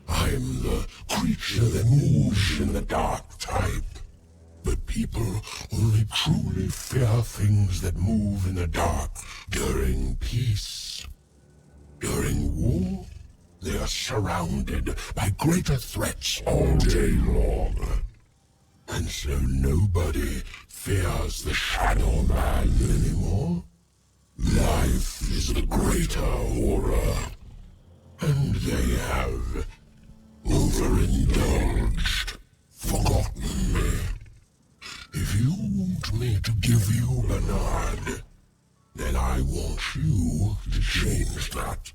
I'm the creature that moves in the dark type. But people only truly fear things that move in the dark during peace. During war, they are surrounded by greater threats all day long. And so nobody fears the Shadow Man anymore. Life is the greater horror. And they have overindulged, forgotten me. If you want me to give you a nod, then I want you to change that.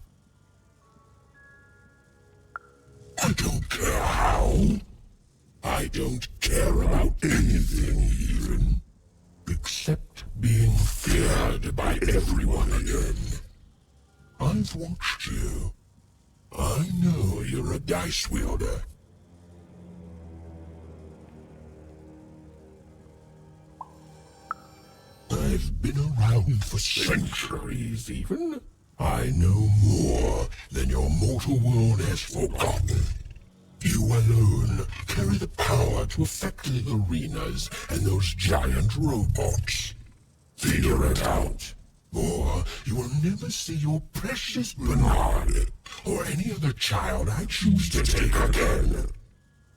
I don't care how. I don't care about anything even, except being feared by everyone again. I've watched you. I know you're a dice wielder. I I've been around for centuries, even. I know more than your mortal world has forgotten. You alone carry the power to affect the arenas and those giant robots. Figure it out, or you will never see your precious Bernard or any other child I choose to take again.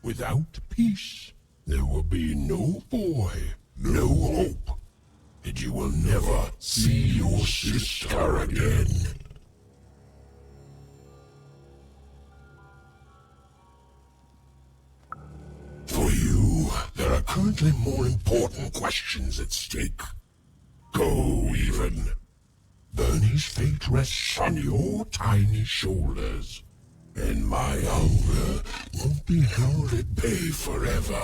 Without peace, there will be no boy, no hope, and you will never see your sister again. For you, there are currently more important questions at stake. Go, even. Bernie's fate rests on your tiny shoulders, and my hunger won't be held at bay forever.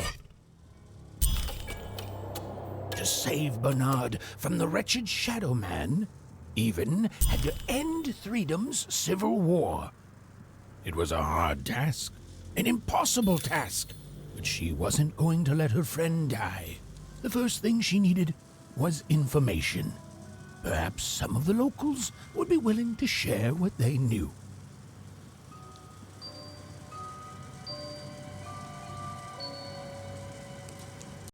To save Bernard from the wretched Shadow Man, Even had to end Threedom's civil war. It was a hard task, an impossible task, but she wasn't going to let her friend die. The first thing she needed was information. Perhaps some of the locals would be willing to share what they knew.